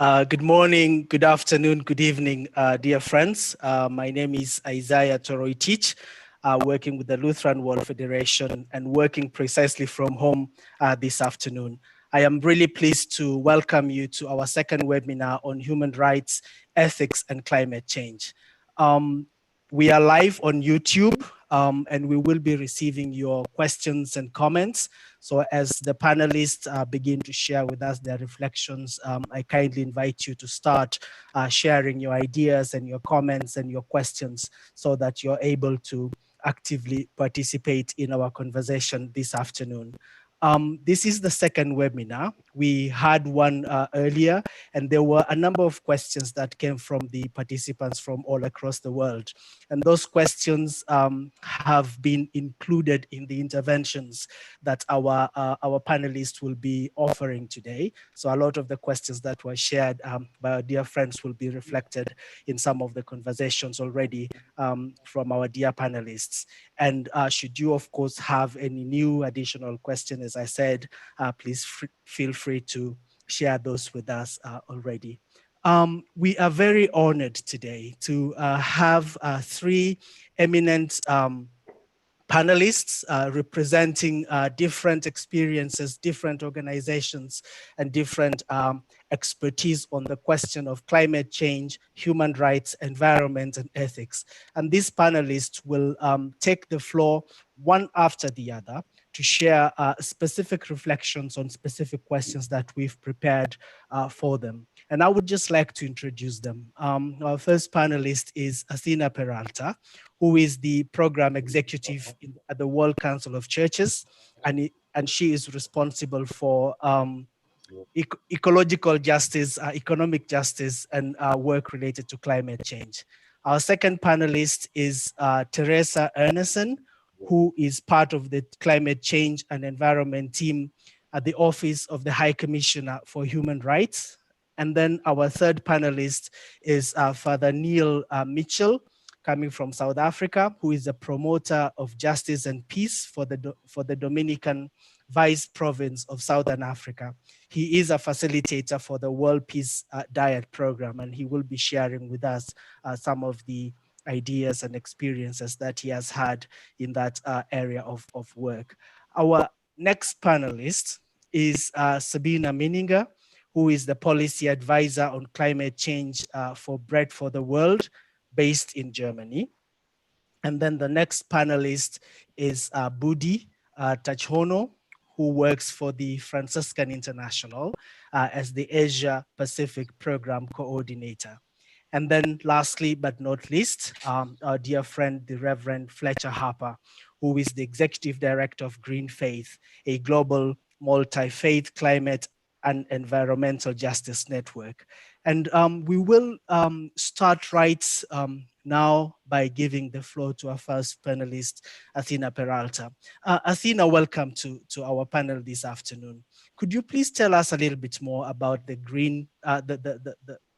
Good morning, good afternoon, good evening, dear friends. My name is Isaiah Toroitich, working with the Lutheran World Federation and working precisely from home this afternoon. I am really pleased to welcome you to our second webinar on human rights, ethics, and climate change. We are live on YouTube, and we will be receiving your questions and comments. So as the panelists begin to share with us their reflections, I kindly invite you to start sharing your ideas and your comments and your questions so that you're able to actively participate in our conversation this afternoon. This is the second webinar. We had one earlier, and there were a number of questions that came from the participants from all across the world. And those questions have been included in the interventions that our panelists will be offering today. So a lot of the questions that were shared by our dear friends will be reflected in some of the conversations already from our dear panelists. And should you, of course, have any new additional questions, as I said, please feel free to share those with us already. We are very honored today to have three eminent panelists representing different experiences, different organizations, and different expertise on the question of climate change, human rights, environment, and ethics. And these panelists will take the floor one after the other to share specific reflections on specific questions that we've prepared for them. And I would just like to introduce them. Our first panelist is Athena Peralta, who is the program executive at the World Council of Churches, and she is responsible for ecological justice, economic justice, and work related to climate change. Our second panelist is Teresa Erneson, who is part of the climate change and environment team at the Office of the High Commissioner for Human Rights. And then our third panelist is Father Neil Mitchell, coming from South Africa, who is a promoter of justice and peace for the Dominican Vice Province of Southern Africa. He is a facilitator for the World Peace Diet Program, and he will be sharing with us some of the ideas and experiences that he has had in that area of work. Our next panelist is Sabina Mininger, who is the policy advisor on climate change for Bread for the World, based in Germany. And then the next panelist is Budi Tachhono, who works for the Franciscan International as the Asia Pacific Program Coordinator. And then lastly, but not least, our dear friend, the Reverend Fletcher Harper, who is the Executive Director of Green Faith, a global multi-faith climate and environmental justice network. And we will start right now by giving the floor to our first panelist, Athena Peralta. Athena, welcome to our panel this afternoon. Could you please tell us a little bit more about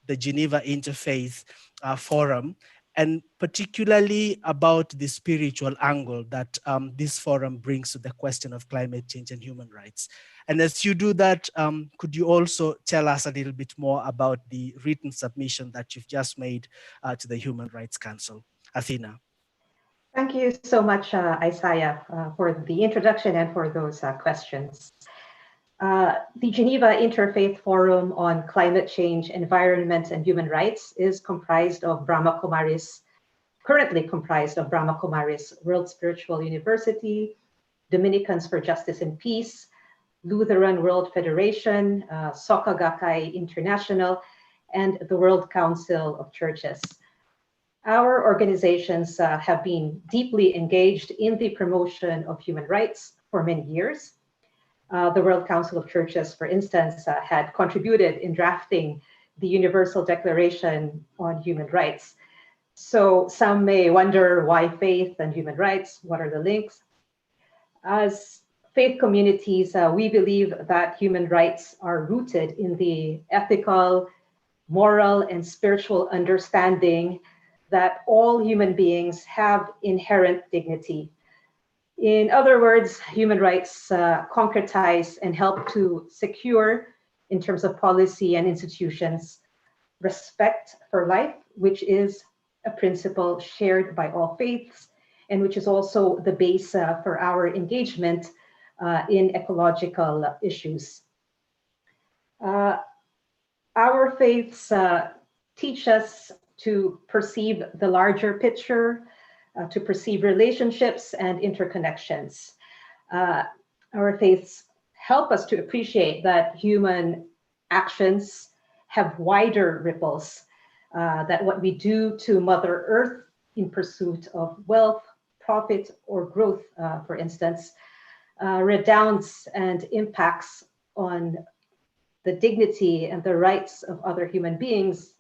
the Geneva Interfaith Forum, and particularly about the spiritual angle that this forum brings to the question of climate change and human rights? And as you do that, could you also tell us a little bit more about the written submission that you've just made to the Human Rights Council? Athena. Thank you so much, Isaiah, for the introduction and for those questions. The Geneva Interfaith Forum on Climate Change, Environment, and Human Rights is comprised of Brahma Kumaris, currently comprised of Brahma Kumaris World Spiritual University, Dominicans for Justice and Peace, Lutheran World Federation, Soka Gakkai International, and the World Council of Churches. Our organizations have been deeply engaged in the promotion of human rights for many years. The World Council of Churches, for instance, had contributed in drafting the Universal Declaration on Human Rights. So some may wonder why faith and human rights, what are the links? As faith communities, we believe that human rights are rooted in the ethical, moral, and spiritual understanding that all human beings have inherent dignity. In other words, human rights concretize and help to secure in terms of policy and institutions, respect for life, which is a principle shared by all faiths, and which is also the base for our engagement in ecological issues. Our faiths teach us to perceive the larger picture, to perceive relationships and interconnections. Our faiths help us to appreciate that human actions have wider ripples, that what we do to Mother Earth in pursuit of wealth, profit, or growth, for instance, redounds and impacts on the dignity and the rights of other human beings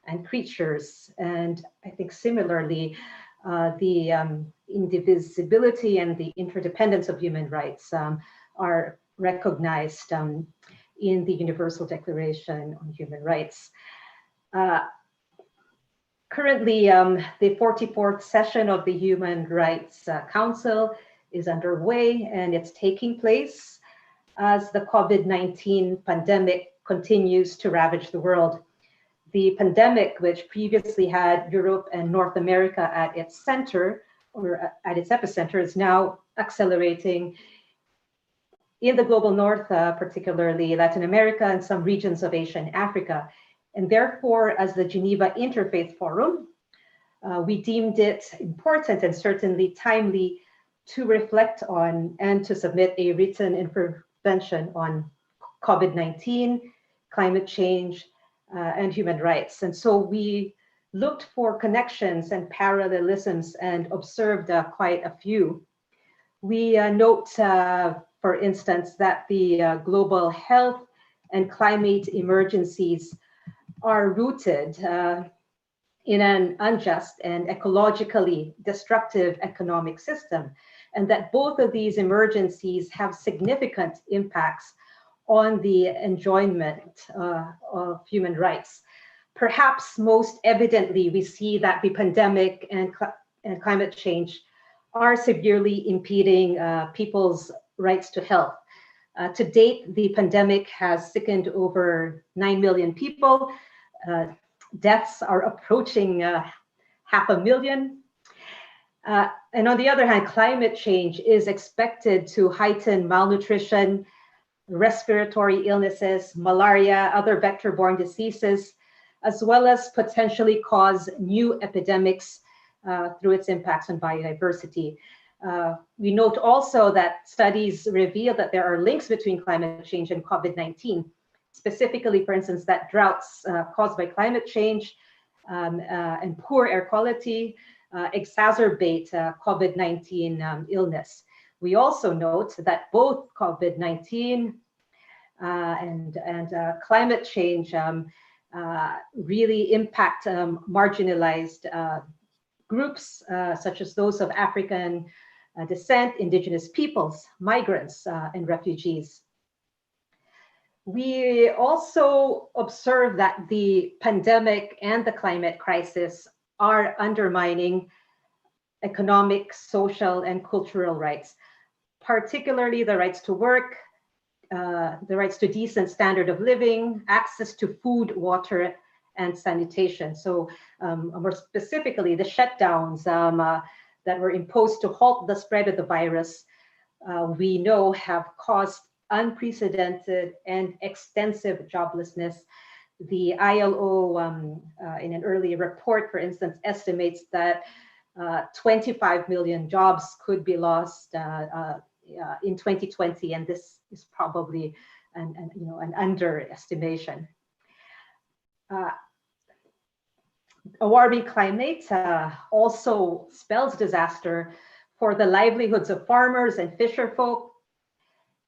and creatures. And I think similarly, the indivisibility and the interdependence of human rights are recognized in the Universal Declaration on Human Rights. Currently, the 44th session of the Human Rights Council is underway, and it's taking place as the COVID-19 pandemic continues to ravage the world. The pandemic, which previously had Europe and North America at its center, or at its epicenter, is now accelerating in the global north, particularly Latin America and some regions of Asia and Africa. And therefore, as the Geneva Interfaith Forum, we deemed it important and certainly timely to reflect on and to submit a written intervention on COVID-19, climate change, and human rights. And so we looked for connections and parallelisms and observed quite a few. We note, for instance, that the global health and climate emergencies are rooted in an unjust and ecologically destructive economic system, and that both of these emergencies have significant impacts on the enjoyment of human rights. Perhaps most evidently, we see that the pandemic and climate change are severely impeding people's rights to health. To date, the pandemic has sickened over 9 million people. Deaths are approaching 500,000. And on the other hand, climate change is expected to heighten malnutrition, respiratory illnesses, malaria, other vector-borne diseases, as well as potentially cause new epidemics through its impacts on biodiversity. We note also that studies reveal that there are links between climate change and COVID-19. Specifically, for instance, that droughts caused by climate change and poor air quality exacerbate COVID-19 illness. We also note that both COVID-19 and climate change really impact marginalized groups such as those of African descent, indigenous peoples, migrants, and refugees. We also observe that the pandemic and the climate crisis are undermining economic, social, and cultural rights, particularly the rights to work, the rights to decent standard of living, access to food, water, and sanitation. So more specifically, the shutdowns that were imposed to halt the spread of the virus, we know have caused unprecedented and extensive joblessness. The ILO, in an early report, for instance, estimates that 25 million jobs could be lost in 2020, and this is probably an underestimation. A warming climate also spells disaster for the livelihoods of farmers and fisherfolk,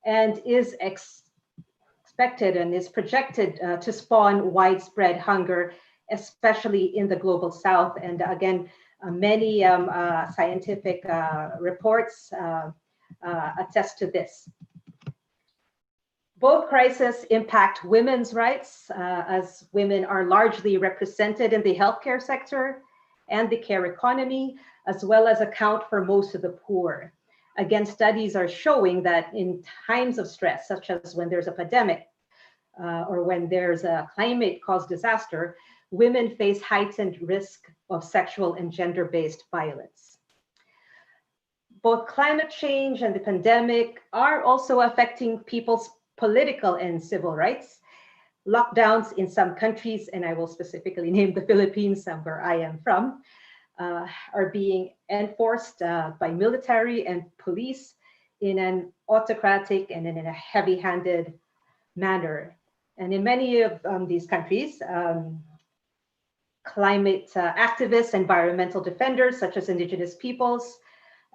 and is expected and is projected to spawn widespread hunger, especially in the global south. And again, many scientific reports attest to this. Both crises impact women's rights, as women are largely represented in the healthcare sector and the care economy, as well as account for most of the poor. Again, studies are showing that in times of stress, such as when there's a pandemic, or when there's a climate-caused disaster, women face heightened risk of sexual and gender-based violence. Both climate change and the pandemic are also affecting people's political and civil rights. Lockdowns in some countries, and I will specifically name the Philippines, where I am from, are being enforced by military and police in an autocratic and in a heavy-handed manner. And in many of these countries, climate activists, environmental defenders, such as indigenous peoples,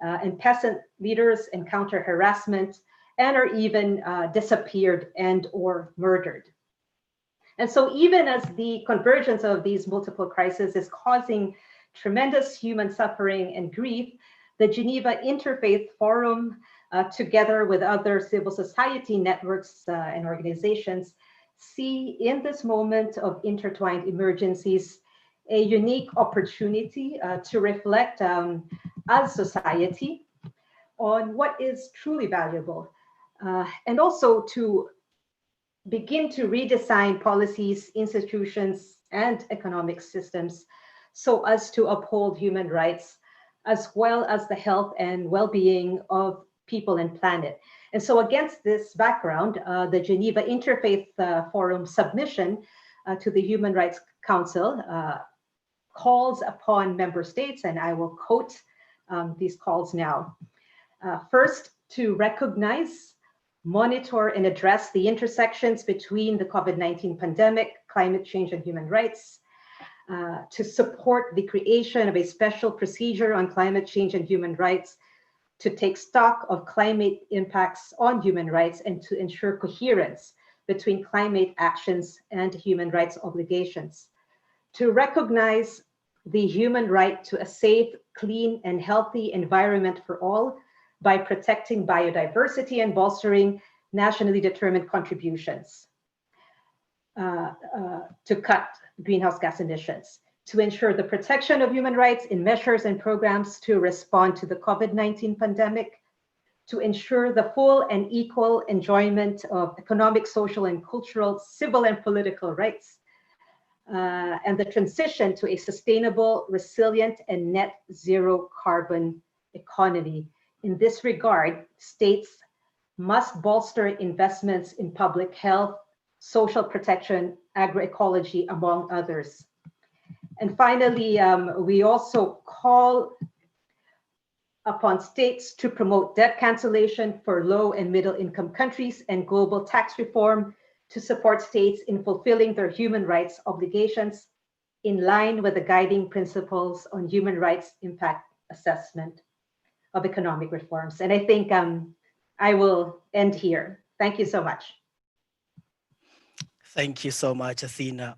and peasant leaders encounter harassment and are even disappeared and or murdered. And so even as the convergence of these multiple crises is causing tremendous human suffering and grief, the Geneva Interfaith Forum, together with other civil society networks and organizations, see in this moment of intertwined emergencies a unique opportunity to reflect as society on what is truly valuable, and also to begin to redesign policies, institutions, and economic systems so as to uphold human rights, as well as the health and well-being of people and planet. And so against this background, the Geneva Interfaith Forum submission to the Human Rights Council calls upon member states, and I will quote these calls now. First, to recognize, monitor, and address the intersections between the COVID-19 pandemic, climate change, and human rights. To support the creation of a special procedure on climate change and human rights, to take stock of climate impacts on human rights, and to ensure coherence between climate actions and human rights obligations. To recognize the human right to a safe, clean, and healthy environment for all by protecting biodiversity and bolstering nationally determined contributions to cut greenhouse gas emissions, to ensure the protection of human rights in measures and programs to respond to the COVID-19 pandemic, to ensure the full and equal enjoyment of economic, social, and cultural, civil, and political rights, and the transition to a sustainable, resilient, and net zero carbon economy. In this regard, states must bolster investments in public health, social protection, agroecology, among others. And finally, we also call upon states to promote debt cancellation for low and middle income countries and global tax reform to support states in fulfilling their human rights obligations in line with the guiding principles on human rights impact assessment of economic reforms. And I think I will end here. Thank you so much. Thank you so much, Athena.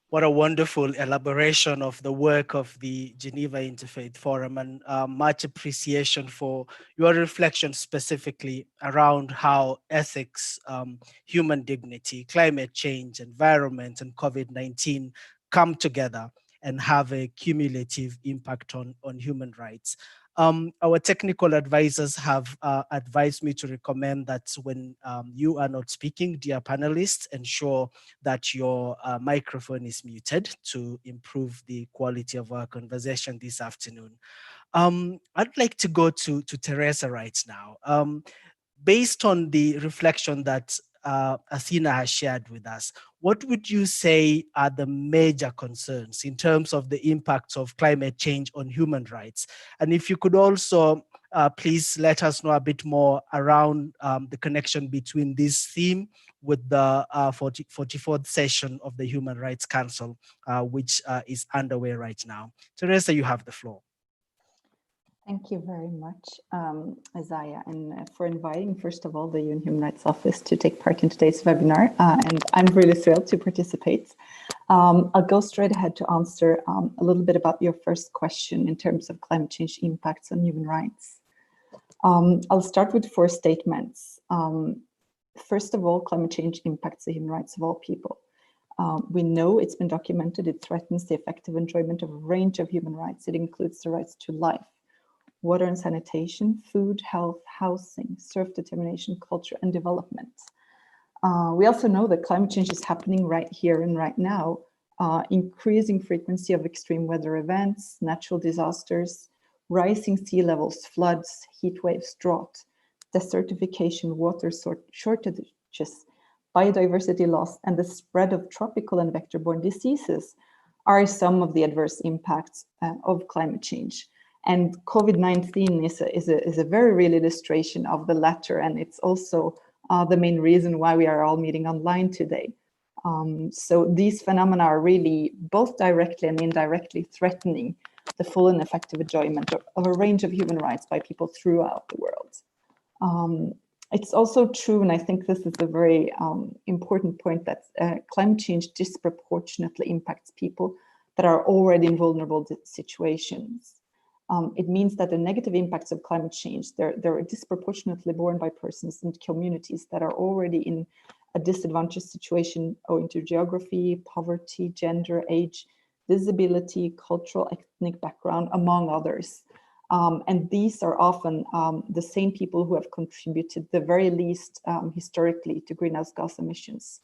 What a wonderful elaboration of the work of the Geneva Interfaith Forum, and much appreciation for your reflection specifically around how ethics, human dignity, climate change, environment, and COVID-19 come together and have a cumulative impact on human rights. Our technical advisors have advised me to recommend that when you are not speaking, dear panelists, ensure that your microphone is muted to improve the quality of our conversation this afternoon. I'd like to go to Teresa right now. Based on the reflection that Athena has shared with us, what would you say are the major concerns in terms of the impacts of climate change on human rights? And if you could also please let us know a bit more around the connection between this theme with the 44th session of the Human Rights Council, which is underway right now. Teresa, you have the floor. Thank you very much, Isaiah, and for inviting, first of all, the UN Human Rights Office to take part in today's webinar. And I'm really thrilled to participate. I'll go straight ahead to answer a little bit about your first question in terms of climate change impacts on human rights. I'll start with 4 statements. First of all, climate change impacts the human rights of all people. We know it's been documented, it threatens the effective enjoyment of a range of human rights. It includes the rights to life, water and sanitation, food, health, housing, self-determination, culture, and development. We also know that climate change is happening right here and right now. Increasing frequency of extreme weather events, natural disasters, rising sea levels, floods, heat waves, drought, desertification, water shortages, biodiversity loss, and the spread of tropical and vector-borne diseases are some of the adverse impacts of climate change. And COVID-19 is a very real illustration of the latter, and it's also the main reason why we are all meeting online today. So these phenomena are really both directly and indirectly threatening the full and effective enjoyment of a range of human rights by people throughout the world. It's also true, and I think this is a very important point, that climate change disproportionately impacts people that are already in vulnerable situations. It means that the negative impacts of climate change, they're disproportionately borne by persons and communities that are already in a disadvantaged situation owing to geography, poverty, gender, age, disability, cultural, ethnic background, among others. And these are often the same people who have contributed the very least historically to greenhouse gas emissions.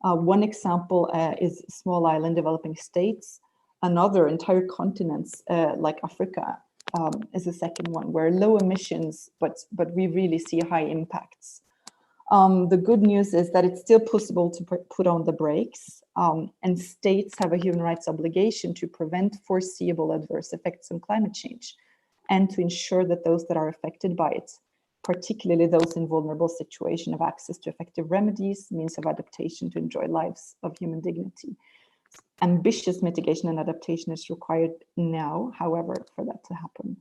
One example is small island developing states. Another, entire continents like Africa is the second one, where low emissions, but we really see high impacts. The good news is that it's still possible to put on the brakes, and states have a human rights obligation to prevent foreseeable adverse effects on climate change and to ensure that those that are affected by it, particularly those in vulnerable situations, have access to effective remedies, means of adaptation to enjoy lives of human dignity. Ambitious mitigation and adaptation is required now, however, for that to happen.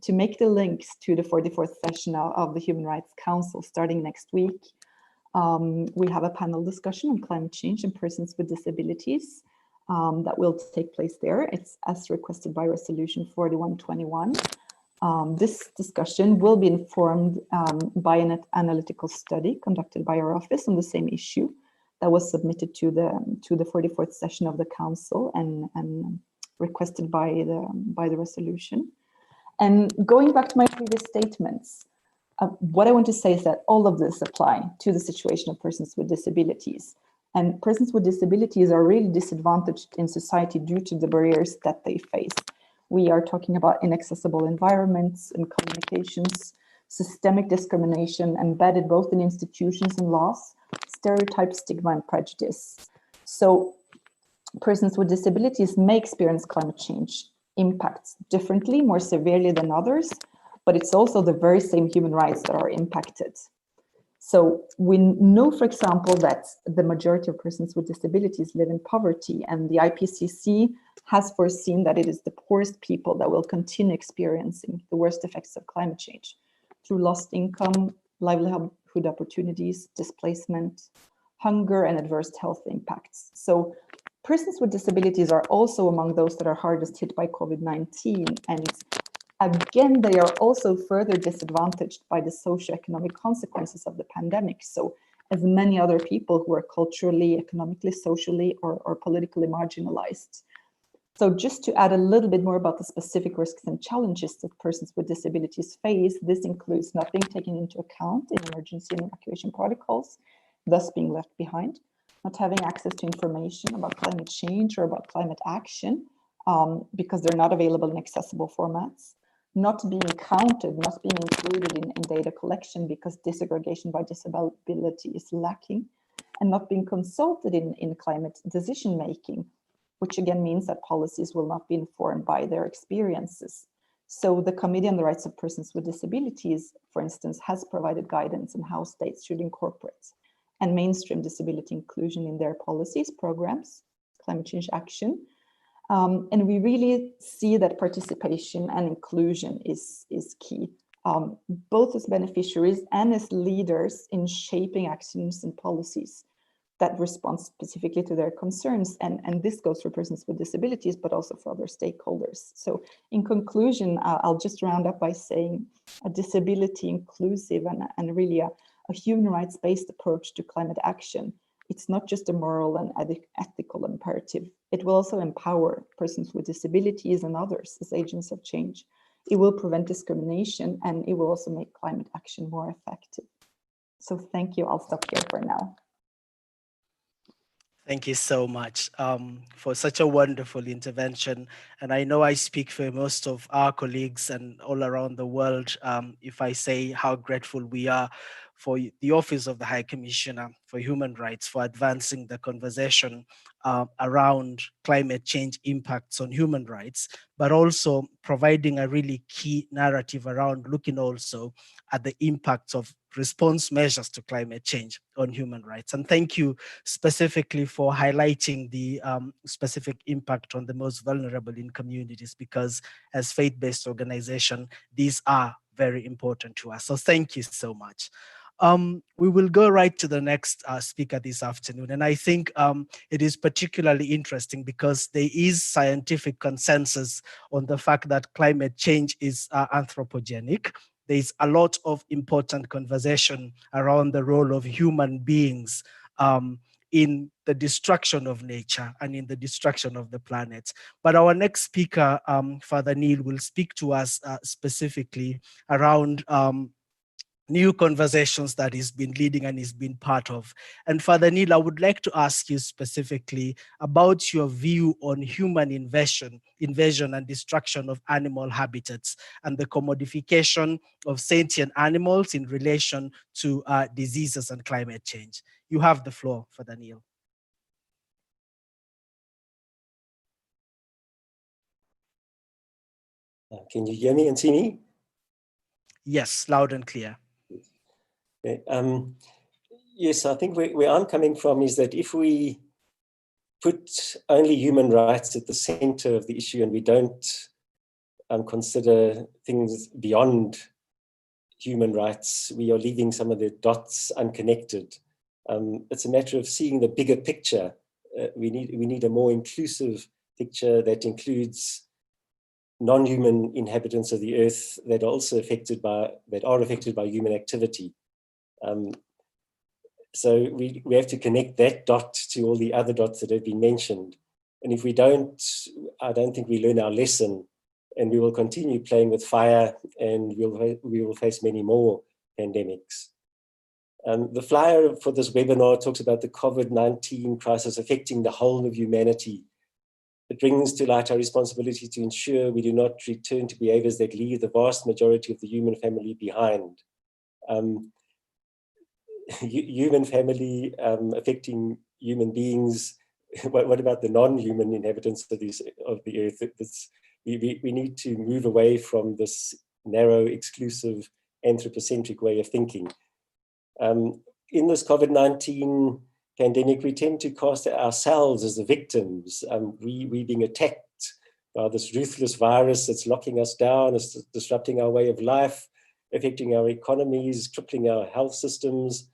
To make the links to the 44th session of the Human Rights Council starting next week, we have a panel discussion on climate change and persons with disabilities that will take place there. It's as requested by Resolution 4121. This discussion will be informed by an analytical study conducted by our office on the same issue that was submitted to the 44th session of the Council and requested by the resolution. And going back to my previous statements, what I want to say is that all of this apply to the situation of persons with disabilities. And persons with disabilities are really disadvantaged in society due to the barriers that they face. We are talking about inaccessible environments and communications, systemic discrimination embedded both in institutions and laws, stereotypes, stigma, and prejudice. So persons with disabilities may experience climate change impacts differently, more severely than others, but it's also the very same human rights that are impacted. So we know, for example, that the majority of persons with disabilities live in poverty, and the IPCC has foreseen that it is the poorest people that will continue experiencing the worst effects of climate change through lost income, livelihood opportunities, displacement, hunger, and adverse health impacts. So persons with disabilities are also among those that are hardest hit by COVID-19. And again, they are also further disadvantaged by the socioeconomic consequences of the pandemic. So as many other people who are culturally, economically, socially, or politically marginalized. So just to add a little bit more about the specific risks and challenges that persons with disabilities face, this includes not being taken into account in emergency and evacuation protocols, thus being left behind, not having access to information about climate change or about climate action because they're not available in accessible formats, not being counted, not being included in data collection because disaggregation by disability is lacking, and not being consulted in climate decision-making, which again means that policies will not be informed by their experiences. So the Committee on the Rights of Persons with Disabilities, for instance, has provided guidance on how states should incorporate and mainstream disability inclusion in their policies, programs, climate change action. And we really see that participation and inclusion is key, both as beneficiaries and as leaders in shaping actions and policies that respond specifically to their concerns. And this goes for persons with disabilities, but also for other stakeholders. So in conclusion, I'll just round up by saying a disability inclusive and really a human rights-based approach to climate action. It's not just a moral and ethical imperative. It will also empower persons with disabilities and others as agents of change. It will prevent discrimination, and it will also make climate action more effective. So thank you. I'll stop here for now. Thank you so much for such a wonderful intervention. And I know I speak for most of our colleagues and all around the world if I say how grateful we are for the Office of the High Commissioner for Human Rights for advancing the conversation around climate change impacts on human rights, but also providing a really key narrative around looking also at the impacts of response measures to climate change on human rights. And thank you specifically for highlighting the specific impact on the most vulnerable in communities, because as faith-based organization, these are very important to us. So thank you so much. We will go right to the next speaker this afternoon. And I think it is particularly interesting because there is scientific consensus on the fact that climate change is anthropogenic. There's a lot of important conversation around the role of human beings in the destruction of nature and in the destruction of the planet. But our next speaker, Father Neil, will speak to us specifically around new conversations that he's been leading and he's been part of. And Father Neil, I would like to ask you specifically about your view on human invasion and destruction of animal habitats and the commodification of sentient animals in relation to diseases and climate change. You have the floor, Father Neil. Can you hear me and see me? Yes, loud and clear. Okay. Yes, I think where I'm coming from is that if we put only human rights at the center of the issue and we don't consider things beyond human rights, we are leaving some of the dots unconnected. It's a matter of seeing the bigger picture. We need a more inclusive picture that includes non-human inhabitants of the earth that are also affected by human activity. So we have to connect that dot to all the other dots that have been mentioned. And if we don't, I don't think we learn our lesson, and we will continue playing with fire, and we will face many more pandemics. The flyer for this webinar talks about the COVID-19 crisis affecting the whole of humanity. It brings to light our responsibility to ensure we do not return to behaviors that leave the vast majority of the human family behind. Human family affecting human beings. What about the non-human inhabitants of the earth? We need to move away from this narrow, exclusive, anthropocentric way of thinking. In this COVID-19 pandemic, we tend to cast ourselves as the victims. We being attacked by this ruthless virus that's locking us down, it's disrupting our way of life, affecting our economies, crippling our health systems.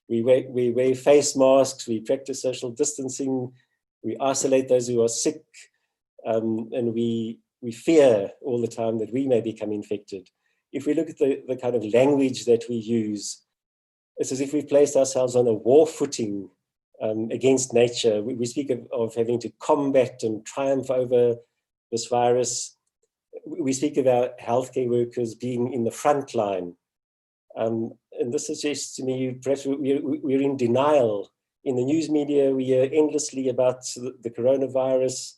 We wear face masks, we practice social distancing, we isolate those who are sick, and we fear all the time that we may become infected. If we look at the kind of language that we use, it's as if we've placed ourselves on a war footing against nature. We speak of having to combat and triumph over this virus. We speak of our healthcare workers being in the front line. And this suggests to me, perhaps we're in denial. In the news media, we hear endlessly about the coronavirus,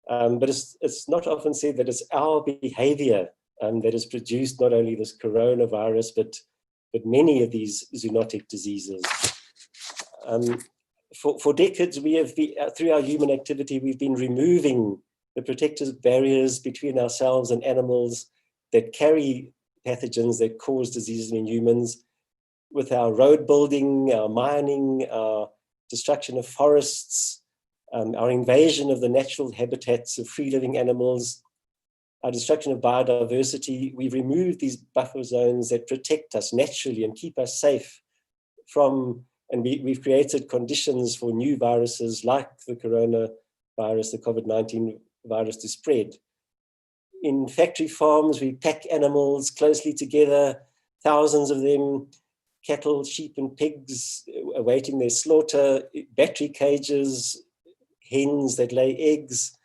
but it's not often said that it's our behavior that has produced not only this coronavirus, but many of these zoonotic diseases. For decades, we have been, through our human activity, we've been removing the protective barriers between ourselves and animals that carry pathogens that cause diseases in humans. With our road building, our mining, our destruction of forests, our invasion of the natural habitats of free-living animals, our destruction of biodiversity, we've removed these buffer zones that protect us naturally and keep us safe from, and we've created conditions for new viruses like the coronavirus, the COVID-19 virus to spread. In factory farms, we pack animals closely together, thousands of them, cattle, sheep, and pigs awaiting their slaughter, battery cages, hens that lay eggs,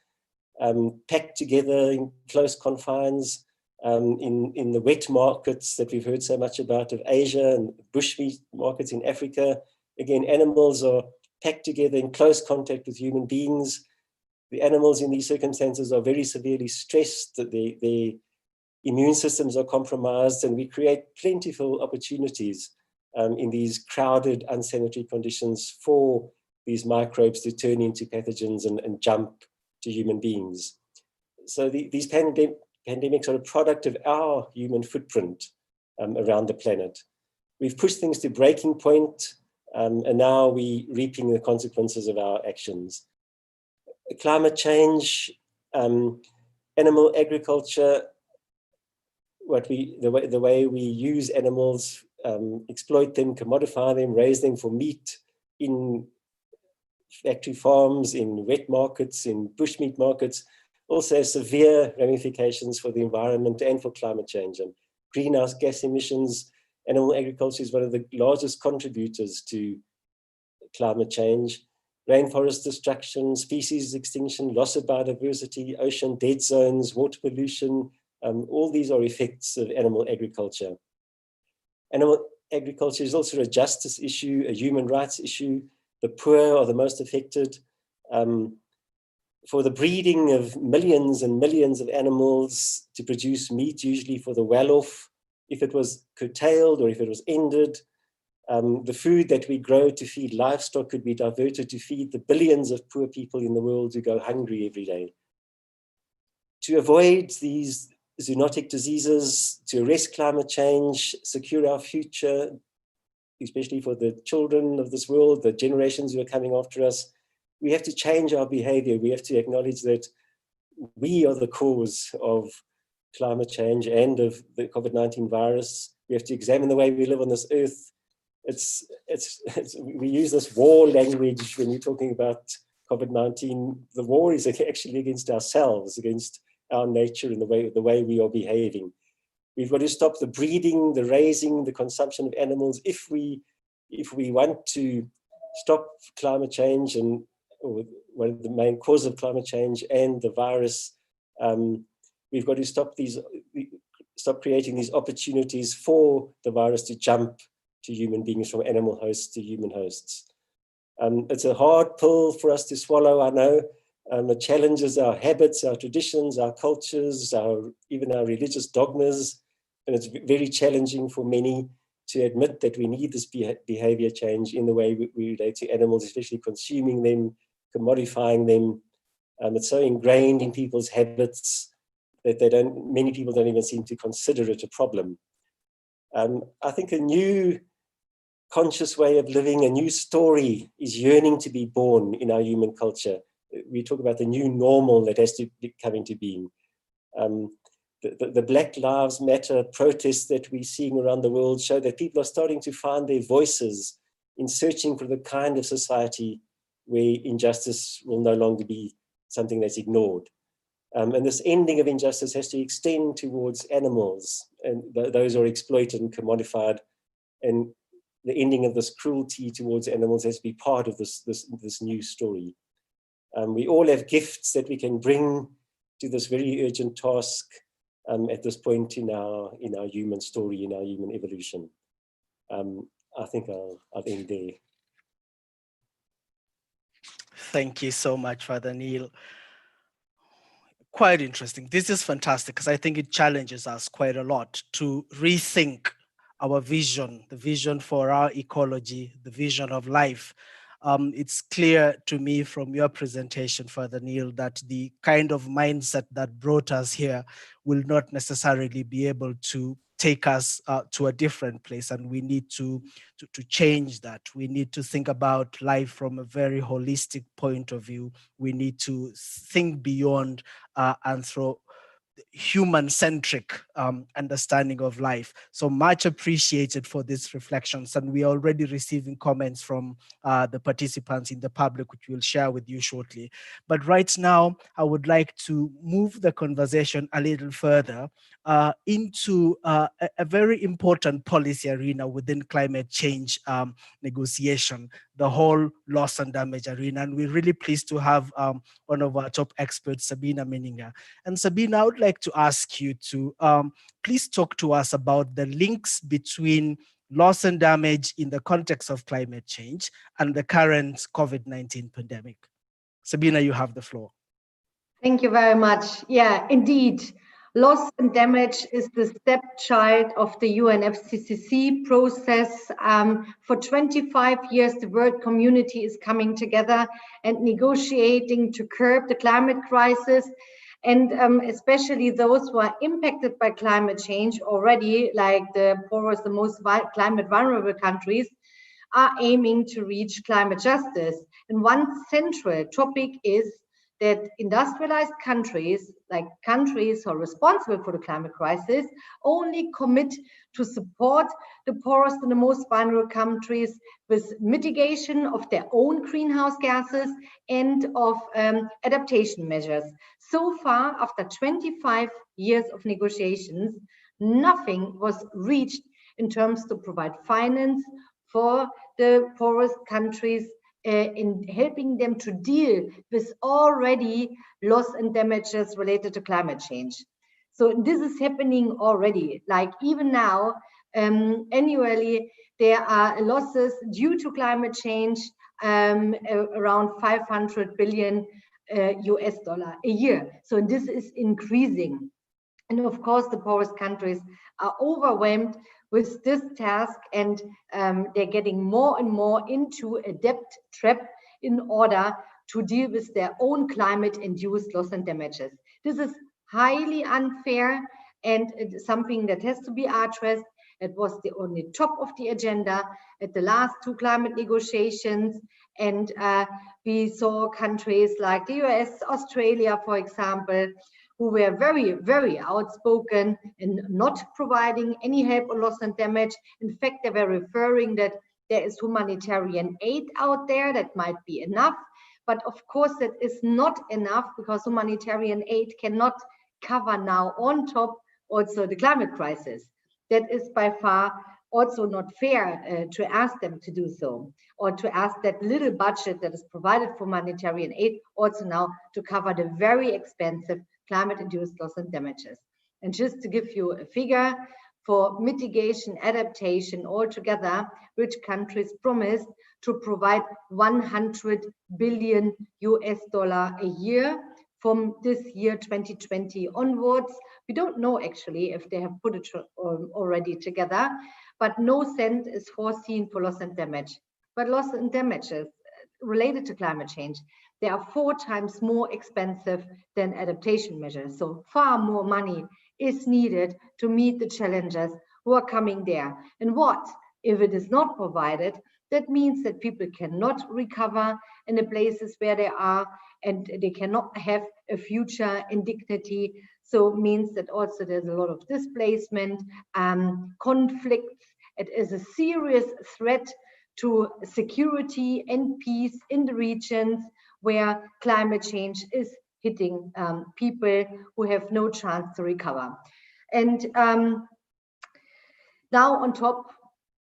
packed together in close confines. in the wet markets that we've heard so much about of Asia and bushmeat markets in Africa. Again, animals are packed together in close contact with human beings. The animals in these circumstances are very severely stressed, that their immune systems are compromised, and we create plentiful opportunities in these crowded, unsanitary conditions for these microbes to turn into pathogens and jump to human beings. So these pandemics are a product of our human footprint around the planet. We've pushed things to breaking point, and now we're reaping the consequences of our actions. Climate change, animal agriculture, the way we use animals, exploit them, commodify them, raise them for meat in factory farms, in wet markets, in bushmeat markets, also has severe ramifications for the environment and for climate change. And greenhouse gas emissions, animal agriculture is one of the largest contributors to climate change. Rainforest destruction, species extinction, loss of biodiversity, ocean dead zones, water pollution, all these are effects of animal agriculture. Animal agriculture is also a justice issue, a human rights issue. The poor are the most affected. For the breeding of millions and millions of animals to produce meat, usually for the well-off, if it was curtailed or if it was ended, the food that we grow to feed livestock could be diverted to feed the billions of poor people in the world who go hungry every day. To avoid these zoonotic diseases, to arrest climate change, secure our future, especially for the children of this world, the generations who are coming after us, we have to change our behavior. We have to acknowledge that we are the cause of climate change and of the COVID-19 virus. We have to examine the way we live on this earth. We use this war language when we're talking about COVID-19. The war is actually against ourselves, against our nature and the way we are behaving. We've got to stop the breeding, the raising, the consumption of animals. If we want to stop climate change and one of the main cause of climate change and the virus, we've got to stop creating these opportunities for the virus to jump to human beings from animal hosts to human hosts. It's a hard pill for us to swallow, I know. It challenges our habits, our traditions, our cultures, even our religious dogmas. And it's very challenging for many to admit that we need this behavior change in the way we relate to animals, especially consuming them, commodifying them. It's so ingrained in people's habits that many people don't even seem to consider it a problem. I think a new conscious way of living, a new story is yearning to be born in our human culture. We talk about the new normal that has to come into being. The Black Lives Matter protests that we're seeing around the world show that people are starting to find their voices in searching for the kind of society where injustice will no longer be something that's ignored. And this ending of injustice has to extend towards animals, and those are exploited and commodified. And the ending of this cruelty towards animals has to be part of this new story. We all have gifts that we can bring to this very urgent task at this point in our human story, in our human evolution. I think I'll end there. Thank you so much, Father Neil. Quite interesting. This is fantastic because I think it challenges us quite a lot to rethink our vision, the vision for our ecology, the vision of life. It's clear to me from your presentation, Father Neil, that the kind of mindset that brought us here will not necessarily be able to take us to a different place, and we need to change that. We need to think about life from a very holistic point of view. We need to think beyond human-centric understanding of life. So much appreciated for these reflections, and we are already receiving comments from the participants in the public, which we'll share with you shortly. But right now, I would like to move the conversation a little further into a very important policy arena within climate change negotiation, the whole loss and damage arena. And we're really pleased to have one of our top experts, Sabina Meninga. And Sabina, I would like like to ask you to please talk to us about the links between loss and damage in the context of climate change and the current COVID-19 pandemic. Sabina, you have the floor. Thank you very much. Yeah, indeed. Loss and damage is the stepchild of the UNFCCC process. For 25 years, the world community is coming together and negotiating to curb the climate crisis. And especially those who are impacted by climate change already, like the poorest, the most climate vulnerable countries, are aiming to reach climate justice. And one central topic is that industrialized countries, like countries who are responsible for the climate crisis, only commit to support the poorest and the most vulnerable countries with mitigation of their own greenhouse gases and of adaptation measures. So far, after 25 years of negotiations, nothing was reached in terms to provide finance for the poorest countries in helping them to deal with already loss and damages related to climate change. So this is happening already. Like even now, annually, there are losses due to climate change around 500 billion US dollar a year. So this is increasing. And of course, the poorest countries are overwhelmed with this task, and they're getting more and more into a debt trap in order to deal with their own climate-induced loss and damages. This is highly unfair, and it's something that has to be addressed. It was on the top of the agenda at the last two climate negotiations, and we saw countries like the US, Australia, for example, who were very, very outspoken in not providing any help on loss and damage. In fact, they were referring that there is humanitarian aid out there that might be enough. But of course, that is not enough, because humanitarian aid cannot cover now on top also the climate crisis. That is by far also not fair to ask them to do so, or to ask that little budget that is provided for humanitarian aid also now to cover the very expensive climate-induced loss and damages. And just to give you a figure, for mitigation, adaptation altogether, rich countries promised to provide 100 billion US dollar a year from this year 2020 onwards. We don't know actually if they have put it already together, but no cent is foreseen for loss and damage. But loss and damages related to climate change, they are 4 times more expensive than adaptation measures. So far more money is needed to meet the challenges who are coming there. And what if it is not provided? That means that people cannot recover in the places where they are, and they cannot have a future in dignity. So it means that also there's a lot of displacement, conflicts. It is a serious threat to security and peace in the regions where climate change is hitting people who have no chance to recover. And now on top,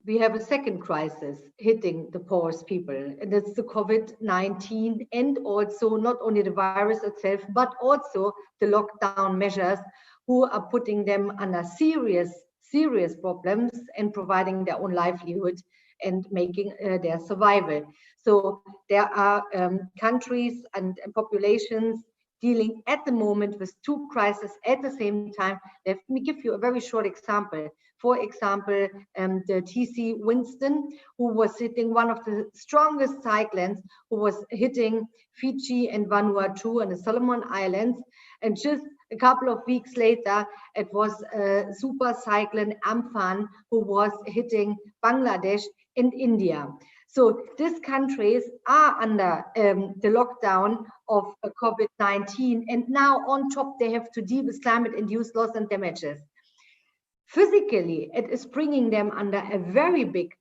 we have a second crisis hitting the poorest people, and that's the COVID-19, and also not only the virus itself, but also the lockdown measures, who are putting them under serious problems and providing their own livelihood and making their survival. So there are countries and populations dealing at the moment with 2 crises at the same time. Let me give you a very short example. For example, the TC Winston, who was hitting one of the strongest cyclones, who was hitting Fiji and Vanuatu and the Solomon Islands. And just a couple of weeks later, it was super cyclone Amphan, who was hitting Bangladesh and India. So these countries are under the lockdown of COVID-19, and now on top they have to deal with climate-induced loss and damages. Physically, it is bringing them under a very big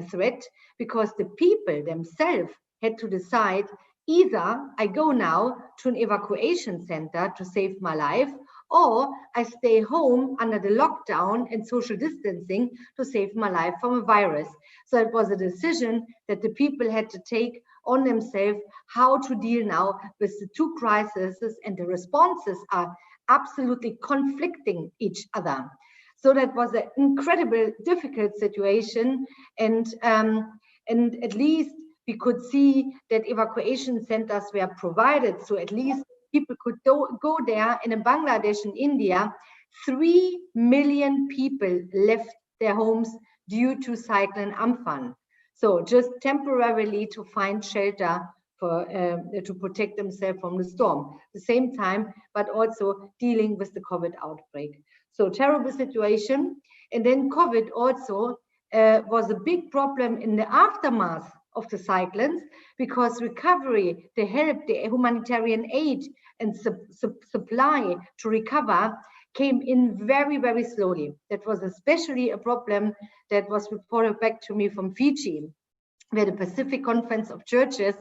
threat, because the people themselves had to decide, either I go now to an evacuation center to save my life, or I stay home under the lockdown and social distancing to save my life from a virus. So it was a decision that the people had to take on themselves, how to deal now with the 2 crises, and the responses are absolutely conflicting each other. So that was an incredibly difficult situation, and at least we could see that evacuation centers were provided, so at least people could go there. In Bangladesh and India, 3 million people left their homes due to Cyclone Amphan. So just temporarily to find shelter for to protect themselves from the storm. At the same time, but also dealing with the COVID outbreak. So terrible situation. And then COVID also was a big problem in the aftermath of the cyclones, because recovery, the help, the humanitarian aid and supply to recover came in very, very slowly. That was especially a problem that was reported back to me from Fiji, where the Pacific Conference of Churches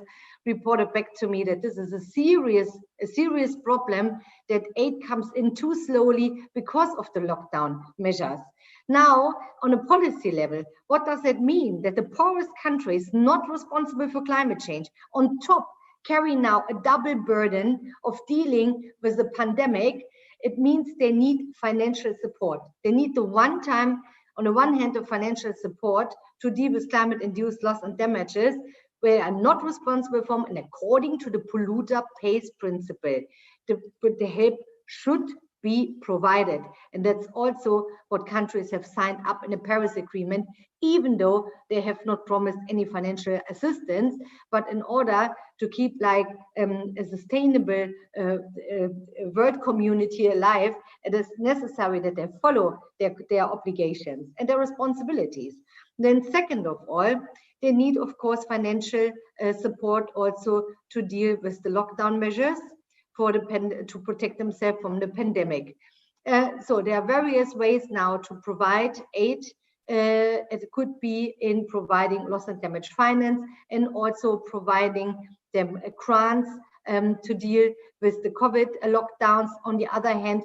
reported back to me that this is a serious problem, that aid comes in too slowly because of the lockdown measures. Now, on a policy level, what does that mean? That the poorest countries not responsible for climate change on top carry now a double burden of dealing with the pandemic. It means they need financial support. They need the on the one hand, the financial support to deal with climate-induced loss and damages, where they are not responsible for, and according to the polluter pays principle, the help should be provided. And that's also what countries have signed up in the Paris Agreement, even though they have not promised any financial assistance. But in order to keep like a sustainable world community alive, it is necessary that they follow their obligations and their responsibilities. Then second of all, they need, of course, financial support also to deal with the lockdown measures to protect themselves from the pandemic. So there are various ways now to provide aid. It could be in providing loss and damage finance, and also providing them grants to deal with the COVID lockdowns. On the other hand,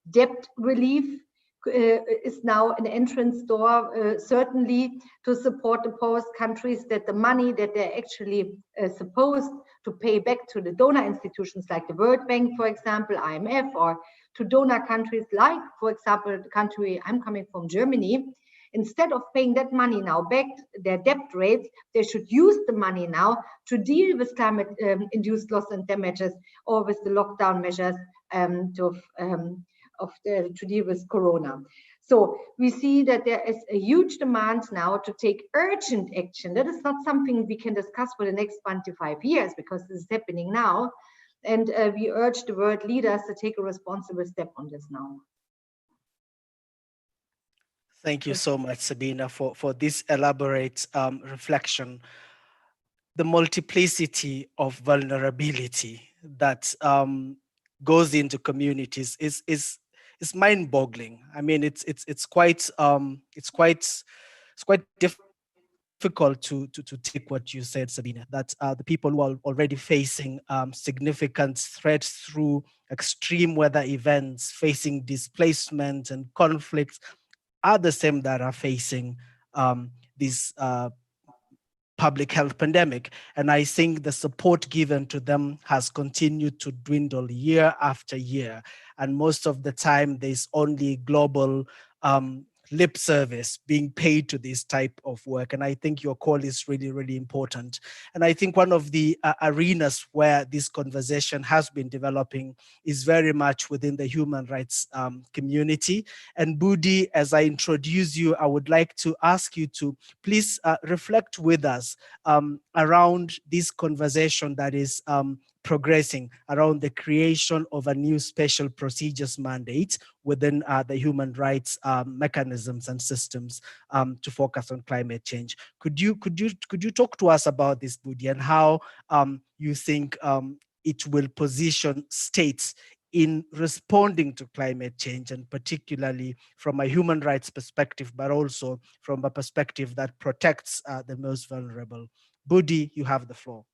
debt relief is now an entrance door, certainly to support the poorest countries, that the money that they're actually supposed to pay back to the donor institutions like the World Bank, for example, IMF, or to donor countries like, for example, the country I'm coming from, Germany, instead of paying that money now back, their debt rates, they should use the money now to deal with climate-induced loss and damages, or with the lockdown measures to deal with Corona. So we see that there is a huge demand now to take urgent action. That is not something we can discuss for the next 1 to 5 years, because this is happening now. And we urge the world leaders to take a responsible step on this now. Thank you so much, Sabina, for this elaborate reflection. The multiplicity of vulnerability that goes into communities is mind-boggling. I mean, it's quite difficult to take what you said, Sabina, that the people who are already facing significant threats through extreme weather events, facing displacement and conflicts, are the same that are facing this public health pandemic. And I think the support given to them has continued to dwindle year after year. And most of the time, there's only global lip service being paid to this type of work. And I think your call is really, really important. And I think one of the arenas where this conversation has been developing is very much within the human rights community. And Budi, as I introduce you, I would like to ask you to please reflect with us around this conversation that is progressing around the creation of a new special procedures mandate within the human rights mechanisms and systems to focus on climate change. Could you talk to us about this, Budi, and how you think it will position states in responding to climate change, and particularly from a human rights perspective, but also from a perspective that protects the most vulnerable? Budi, you have the floor.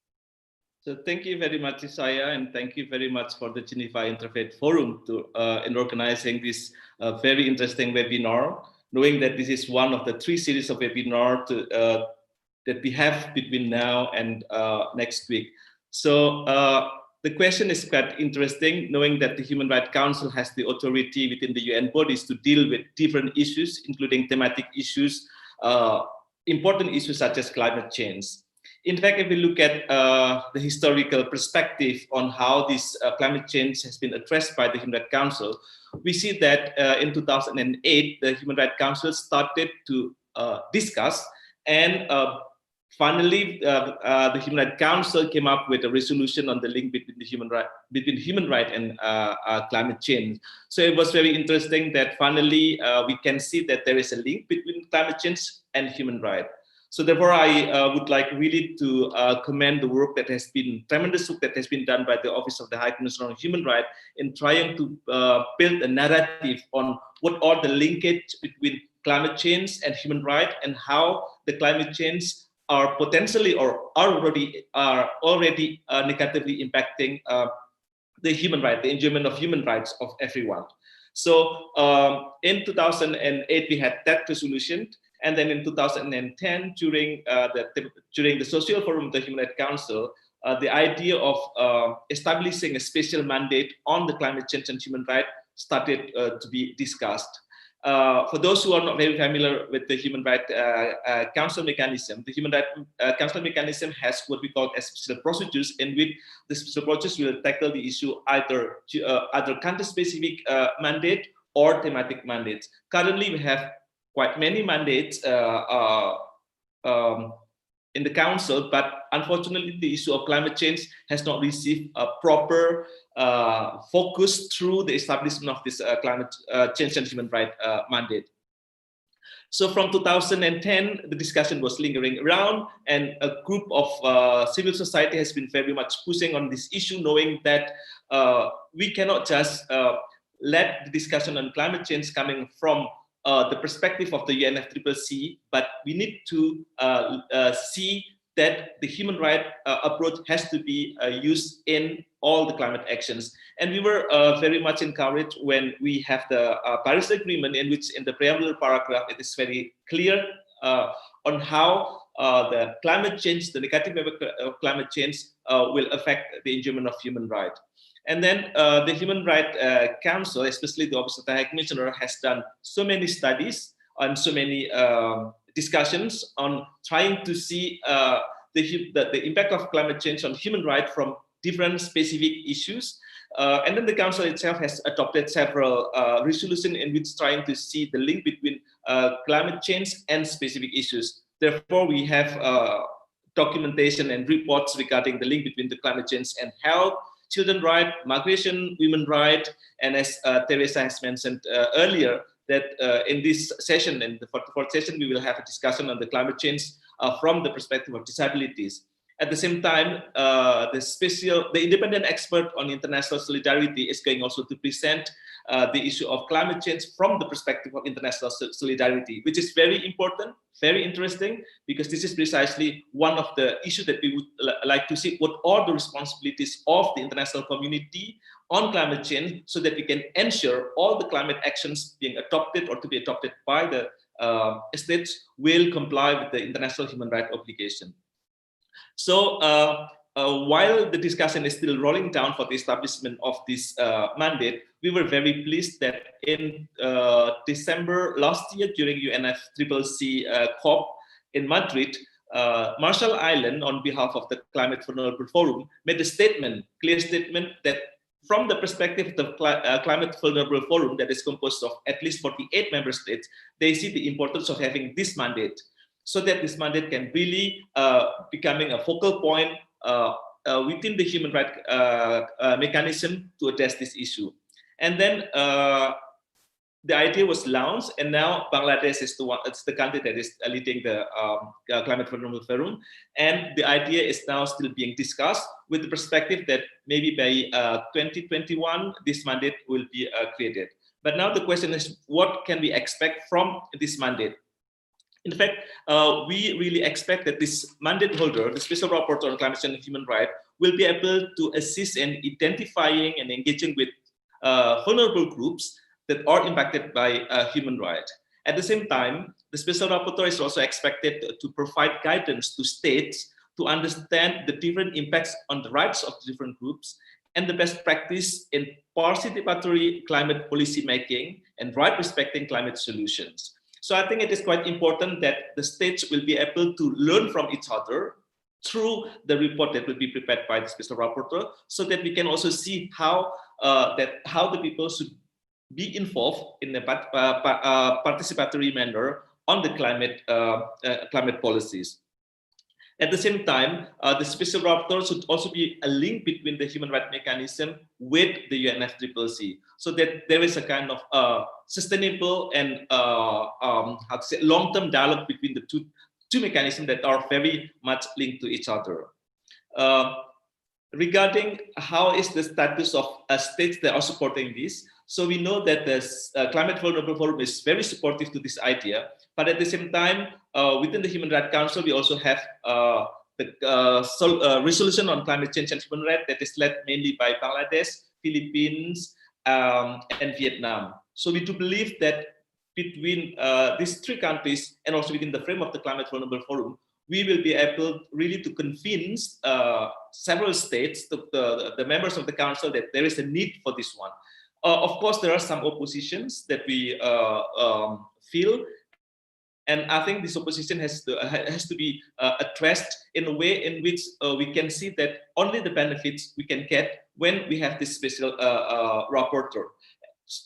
So thank you very much, Isaiah, and thank you very much for the Geneva Interfaith Forum in organizing this very interesting webinar, knowing that this is one of the 3 series of webinars that we have between now and next week. So the question is quite interesting, knowing that the Human Rights Council has the authority within the UN bodies to deal with different issues, including thematic issues, important issues such as climate change. In fact, if we look at the historical perspective on how this climate change has been addressed by the Human Rights Council, we see that in 2008, the Human Rights Council started to discuss, and finally, the Human Rights Council came up with a resolution on the link between the human right and climate change. So it was very interesting that finally we can see that there is a link between climate change and human rights. So therefore, I would like really to commend the work that has been, tremendous work that has been done by the Office of the High Commissioner on Human Rights in trying to build a narrative on what are the linkage between climate change and human rights, and how the climate change are potentially or are already negatively impacting the human right, the enjoyment of human rights of everyone. So in 2008, we had that resolution. And then in 2010, during the Social Forum of the Human Rights Council, the idea of establishing a special mandate on the climate change and human rights started to be discussed. For those who are not very familiar with the Human Rights Council mechanism, the Human Rights Council mechanism has what we call as special procedures, in which the special procedures will tackle the issue either country-specific mandate or thematic mandates. Currently, we have quite many mandates in the council, but unfortunately, the issue of climate change has not received a proper focus through the establishment of this climate change and human rights mandate. So from 2010, the discussion was lingering around, and a group of civil society has been very much pushing on this issue, knowing that we cannot just let the discussion on climate change coming from the perspective of the UNFCCC, but we need to see that the human rights approach has to be used in all the climate actions. And we were very much encouraged when we have the Paris Agreement, in which in the preamble paragraph, it is very clear on how the climate change, the negative effect of climate change will affect the enjoyment of human rights. And then the Human Rights Council, especially the Office of the High Commissioner, has done so many studies and so many discussions on trying to see the impact of climate change on human rights from different specific issues. And then the Council itself has adopted several resolutions in which trying to see the link between climate change and specific issues. Therefore, we have documentation and reports regarding the link between the climate change and health, children's rights, migration, women's rights, and as Teresa has mentioned earlier, that in this session, in the 44th session, we will have a discussion on the climate change from the perspective of disabilities. At the same time, the independent expert on international solidarity is going also to present the issue of climate change from the perspective of international solidarity, which is very important, very interesting, because this is precisely one of the issues that we would like to see. What are the responsibilities of the international community on climate change, so that we can ensure all the climate actions being adopted or to be adopted by the states will comply with the international human rights obligation. So while the discussion is still rolling down for the establishment of this mandate, we were very pleased that in December last year, during UNFCCC COP in Madrid, Marshall Islands, on behalf of the Climate Vulnerable Forum, made a statement, clear statement, that from the perspective of the Climate Vulnerable Forum, that is composed of at least 48 member states, they see the importance of having this mandate, so that this mandate can really becoming a focal point within the human rights mechanism to address this issue. And then the idea was launched, and now Bangladesh is it's the country that is leading the Climate Vulnerable Forum. And the idea is now still being discussed with the perspective that maybe by 2021, this mandate will be created. But now the question is, what can we expect from this mandate? In fact, we really expect that this mandate holder, the Special Rapporteur on Climate Change and Human Rights, will be able to assist in identifying and engaging with vulnerable groups that are impacted by human rights. At the same time, the Special Rapporteur is also expected to provide guidance to states to understand the different impacts on the rights of different groups, and the best practice in participatory climate policy making and right respecting climate solutions. So I think it is quite important that the states will be able to learn from each other through the report that will be prepared by the special rapporteur, so that we can also see how the people should be involved in a participatory manner on the climate policies. At the same time, the special rapporteur should also be a link between the human rights mechanism with the UNFCCC, so that there is a kind of sustainable and long-term dialogue between the two mechanisms that are very much linked to each other. Regarding how is the status of states that are supporting this, so we know that the Climate Vulnerable Forum is very supportive to this idea, but at the same time, within the Human Rights Council, we also have the resolution on climate change and human rights that is led mainly by Bangladesh, Philippines, and Vietnam. So we do believe that between these three countries and also within the frame of the Climate Vulnerable Forum, we will be able really to convince several states, the members of the council, that there is a need for this one. Of course, there are some oppositions that we feel, and I think this opposition has to be addressed in a way in which we can see that only the benefits we can get when we have this special rapporteur.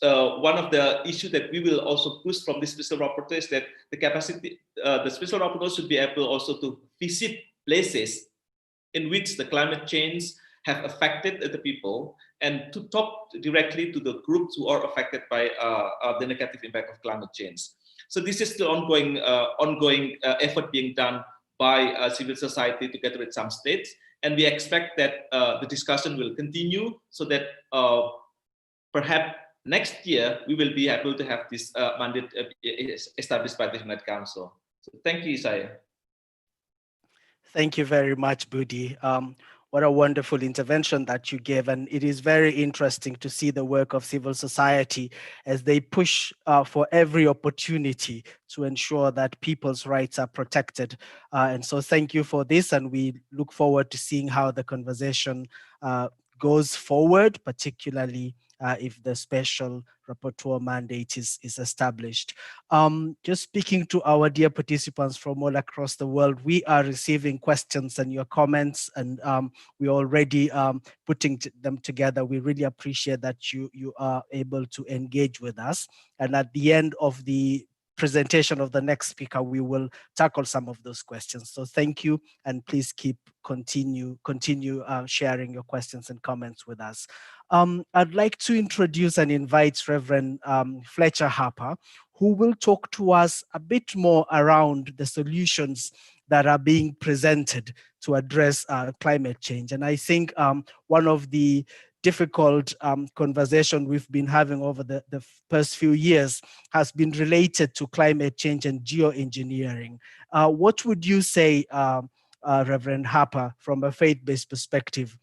One of the issues that we will also push from this special rapporteur is that the special rapporteur should be able also to visit places in which the climate change have affected the people, and to talk directly to the groups who are affected by the negative impact of climate change. So this is the ongoing effort being done by civil society together with some states, and we expect that the discussion will continue, so that perhaps next year we will be able to have this mandate established by the Human Rights Council. So thank you, Isaiah. Thank you very much, Budi. What a wonderful intervention that you gave. And it is very interesting to see the work of civil society as they push for every opportunity to ensure that people's rights are protected. And so thank you for this. And we look forward to seeing how the conversation goes forward, particularly if the special rapporteur mandate is established. Just speaking to our dear participants from all across the world, we are receiving questions and your comments, and we're already putting them together. We really appreciate that you are able to engage with us. And at the end of the presentation of the next speaker, we will tackle some of those questions. So thank you, and please continue sharing your questions and comments with us. I'd like to introduce and invite Reverend Fletcher Harper, who will talk to us a bit more around the solutions that are being presented to address climate change. And I think one of the difficult conversation we've been having over the past few years has been related to climate change and geoengineering. What would you say, Reverend Harper, from a faith-based perspective,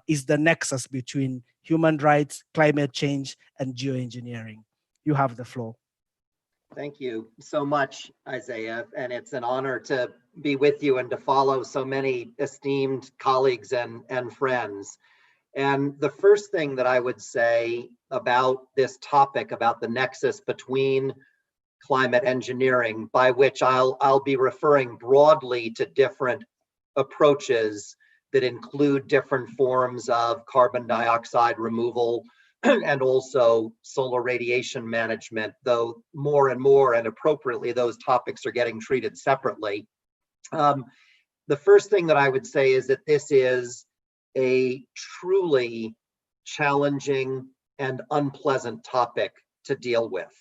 is the nexus between human rights, climate change, and geoengineering? You have the floor. Thank you so much, Isaiah, and it's an honor to be with you and to follow so many esteemed colleagues and friends. And the first thing that I would say about this topic, about the nexus between climate engineering, by which I'll be referring broadly to different approaches that include different forms of carbon dioxide removal and also solar radiation management, though more and more and appropriately those topics are getting treated separately. The first thing that I would say is that this is a truly challenging and unpleasant topic to deal with.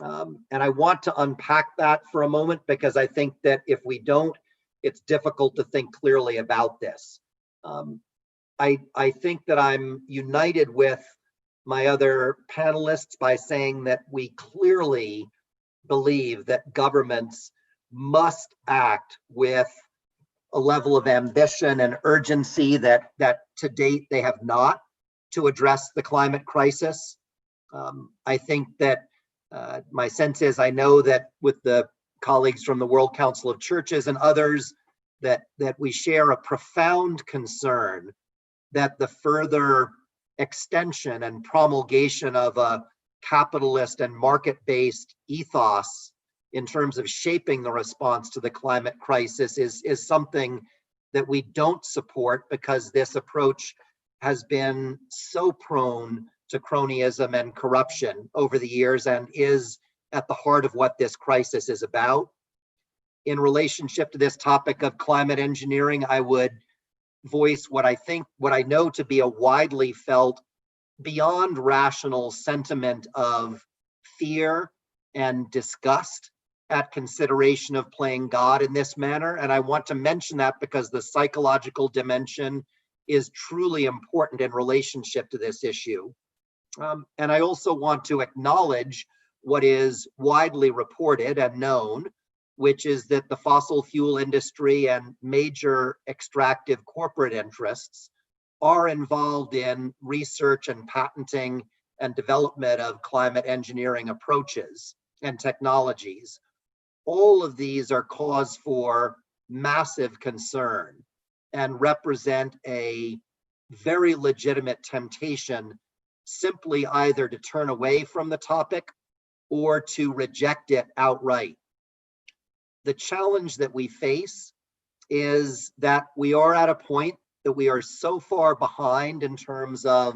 And I want to unpack that for a moment, because I think that if we don't, it's difficult to think clearly about this. I think that I'm united with my other panelists by saying that we clearly believe that governments must act with a level of ambition and urgency that to date they have not, to address the climate crisis. I think that my sense is, I know that with the colleagues from the World Council of Churches and others, that we share a profound concern that the further extension and promulgation of a capitalist and market-based ethos in terms of shaping the response to the climate crisis is something that we don't support, because this approach has been so prone to cronyism and corruption over the years and is at the heart of what this crisis is about. In relationship to this topic of climate engineering, I would voice what I know to be a widely felt, beyond rational sentiment of fear and disgust at consideration of playing God in this manner. And I want to mention that because the psychological dimension is truly important in relationship to this issue. And I also want to acknowledge what is widely reported and known, which is that the fossil fuel industry and major extractive corporate interests are involved in research and patenting and development of climate engineering approaches and technologies. All of these are cause for massive concern and represent a very legitimate temptation simply either to turn away from the topic or to reject it outright. The challenge that we face is that we are at a point that we are so far behind in terms of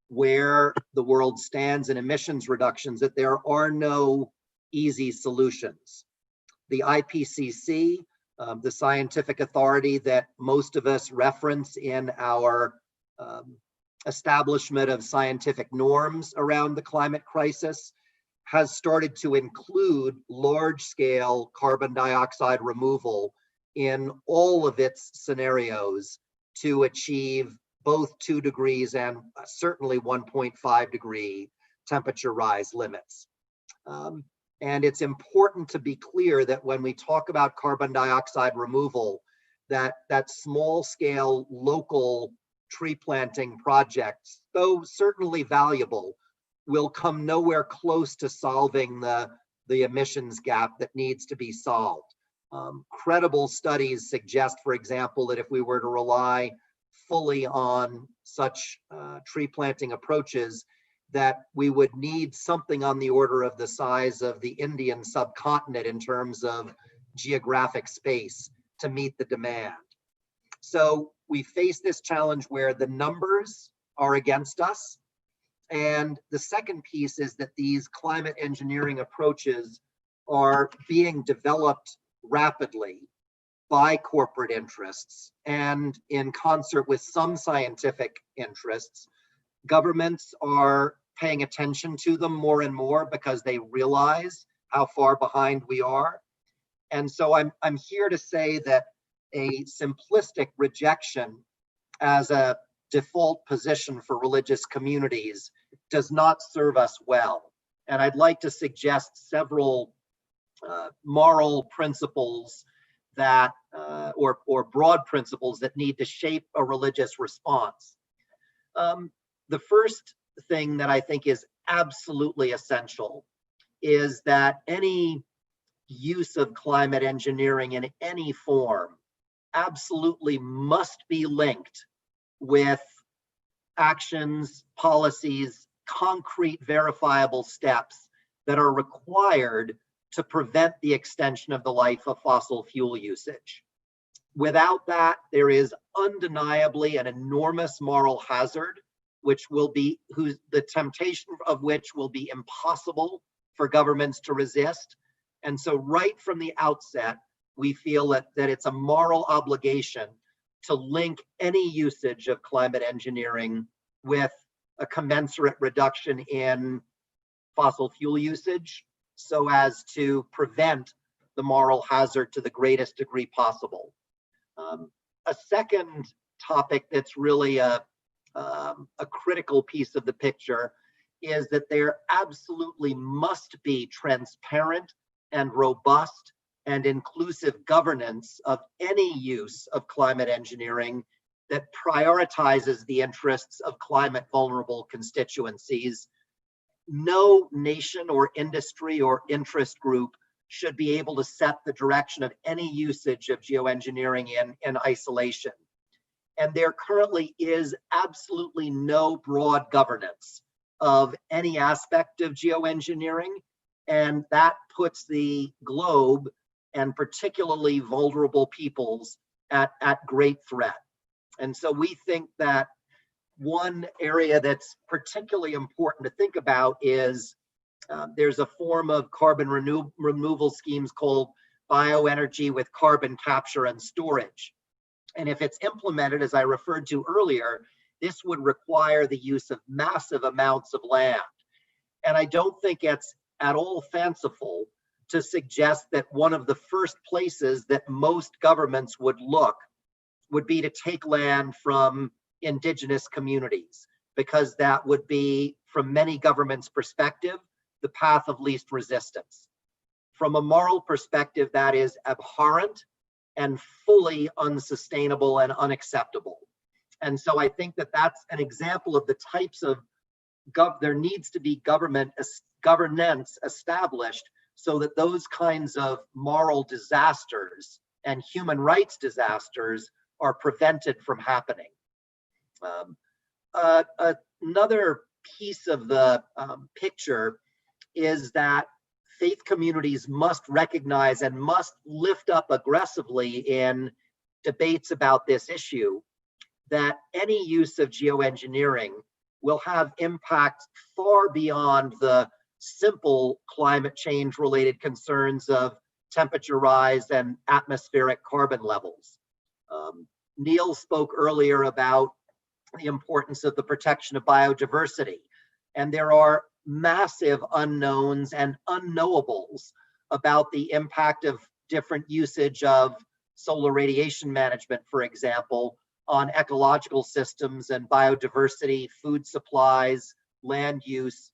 where the world stands in emissions reductions that there are no easy solutions. The IPCC, the scientific authority that most of us reference in our establishment of scientific norms around the climate crisis, has started to include large-scale carbon dioxide removal in all of its scenarios to achieve both 2 degrees and certainly 1.5 degree temperature rise limits. And it's important to be clear that when we talk about carbon dioxide removal, that small-scale local tree planting projects, though certainly valuable, will come nowhere close to solving the emissions gap that needs to be solved. Credible studies suggest, for example, that if we were to rely fully on such tree planting approaches, that we would need something on the order of the size of the Indian subcontinent in terms of geographic space to meet the demand. So we face this challenge where the numbers are against us. And the second piece is that these climate engineering approaches are being developed rapidly by corporate interests, and in concert with some scientific interests. Governments are paying attention to them more and more because they realize how far behind we are. And so I'm here to say that a simplistic rejection as a default position for religious communities does not serve us well. And I'd like to suggest several moral principles that, or broad principles that need to shape a religious response. The first thing that I think is absolutely essential is that any use of climate engineering in any form absolutely must be linked with actions, policies, concrete verifiable steps that are required to prevent the extension of the life of fossil fuel usage. Without that, there is undeniably an enormous moral hazard, the temptation of which will be impossible for governments to resist. And so right from the outset, we feel that it's a moral obligation to link any usage of climate engineering with a commensurate reduction in fossil fuel usage, so as to prevent the moral hazard to the greatest degree possible. A second topic that's really a critical piece of the picture is that there absolutely must be transparent and robust and inclusive governance of any use of climate engineering that prioritizes the interests of climate vulnerable constituencies. No nation or industry or interest group should be able to set the direction of any usage of geoengineering in isolation. And there currently is absolutely no broad governance of any aspect of geoengineering. And that puts the globe and particularly vulnerable peoples at great threat. And so we think that one area that's particularly important to think about is there's a form of carbon removal schemes called bioenergy with carbon capture and storage. And if it's implemented, as I referred to earlier, this would require the use of massive amounts of land. And I don't think it's at all fanciful to suggest that one of the first places that most governments would look would be to take land from indigenous communities, because that would be, from many governments' perspective, the path of least resistance. From a moral perspective, that is abhorrent and fully unsustainable and unacceptable. And so I think that that's an example of the types of there needs to be governance established so that those kinds of moral disasters and human rights disasters are prevented from happening. Another piece of the picture is that faith communities must recognize and must lift up aggressively in debates about this issue that any use of geoengineering will have impacts far beyond the simple climate change related concerns of temperature rise and atmospheric carbon levels. Neil spoke earlier about the importance of the protection of biodiversity, and there are massive unknowns and unknowables about the impact of different usage of solar radiation management, for example, on ecological systems and biodiversity, food supplies, land use.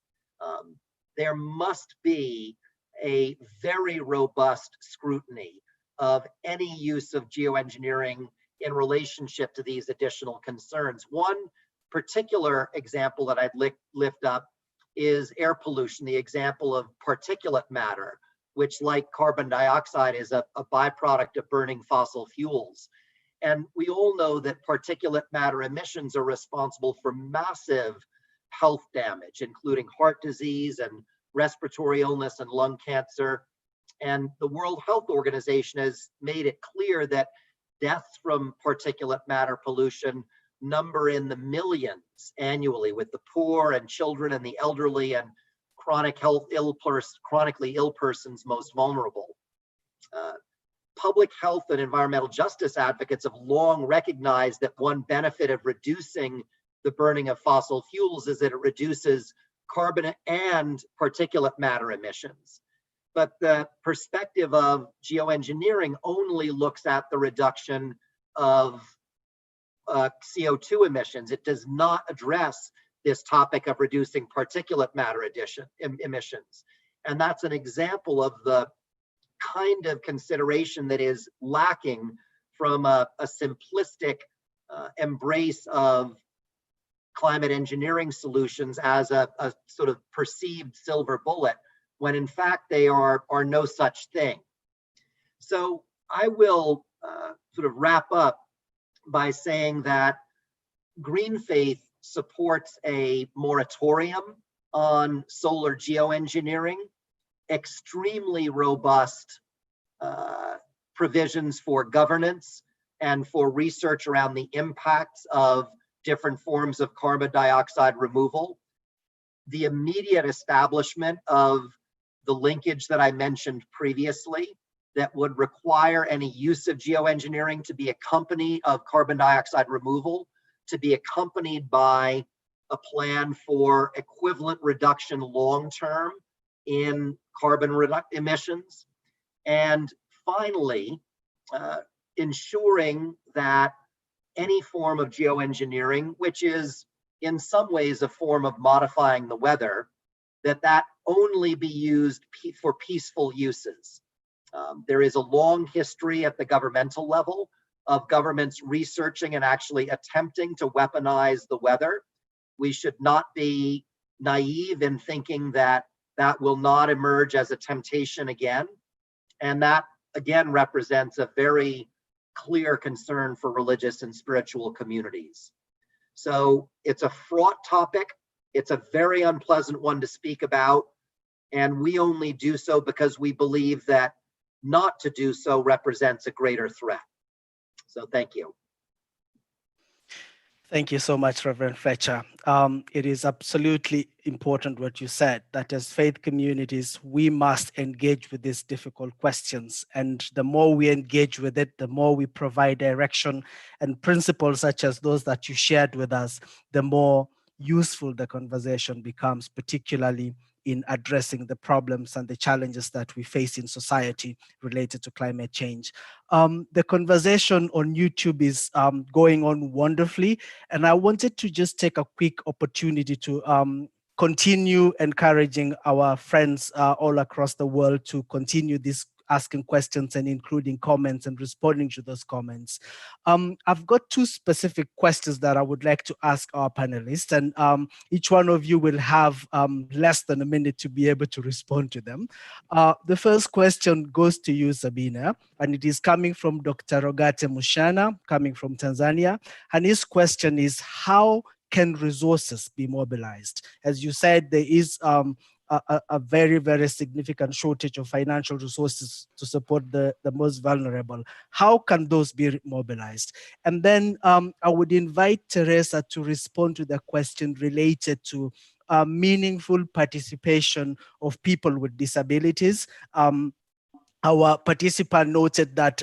There must be a very robust scrutiny of any use of geoengineering in relationship to these additional concerns. One particular example that I'd lift up is air pollution, the example of particulate matter, which, like carbon dioxide, is a byproduct of burning fossil fuels. And we all know that particulate matter emissions are responsible for massive health damage, including heart disease and respiratory illness and lung cancer. And the World Health Organization has made it clear that deaths from particulate matter pollution number in the millions annually, with the poor and children and the elderly and chronically ill persons most vulnerable. Public health and environmental justice advocates have long recognized that one benefit of reducing the burning of fossil fuels is that it reduces carbon and particulate matter emissions. But the perspective of geoengineering only looks at the reduction of CO2 emissions. It does not address this topic of reducing particulate matter emissions. And that's an example of the kind of consideration that is lacking from a simplistic embrace of climate engineering solutions as a sort of perceived silver bullet, when in fact they are no such thing. So I will sort of wrap up by saying that Green Faith supports a moratorium on solar geoengineering, extremely robust provisions for governance and for research around the impacts of different forms of carbon dioxide removal, the immediate establishment of the linkage that I mentioned previously that would require any use of geoengineering to be accompanied of carbon dioxide removal, to be accompanied by a plan for equivalent reduction long-term in carbon emissions. And finally, ensuring that any form of geoengineering, which is in some ways a form of modifying the weather, that only be used for peaceful uses. There is a long history at the governmental level of governments researching and actually attempting to weaponize the weather. We should not be naive in thinking that that will not emerge as a temptation again. And that again represents a very clear concern for religious and spiritual communities. So it's a fraught topic. It's a very unpleasant one to speak about. And we only do so because we believe that not to do so represents a greater threat. So thank you. Thank you so much, Reverend Fletcher. It is absolutely important what you said, that as faith communities, we must engage with these difficult questions. And the more we engage with it, the more we provide direction and principles such as those that you shared with us, the more useful the conversation becomes, particularly in addressing the problems and the challenges that we face in society related to climate change. The conversation on YouTube is going on wonderfully, and I wanted to just take a quick opportunity to continue encouraging our friends all across the world to continue this asking questions and including comments and responding to those comments. I've got two specific questions that I would like to ask our panelists, and each one of you will have less than a minute to be able to respond to them. The first question goes to you, Sabina, and it is coming from Dr. Rogate Mushana, coming from Tanzania. And his question is, how can resources be mobilized? As you said, there is a very, very significant shortage of financial resources to support the most vulnerable. How can those be mobilized? And then I would invite Teresa to respond to the question related to meaningful participation of people with disabilities. Our participant noted that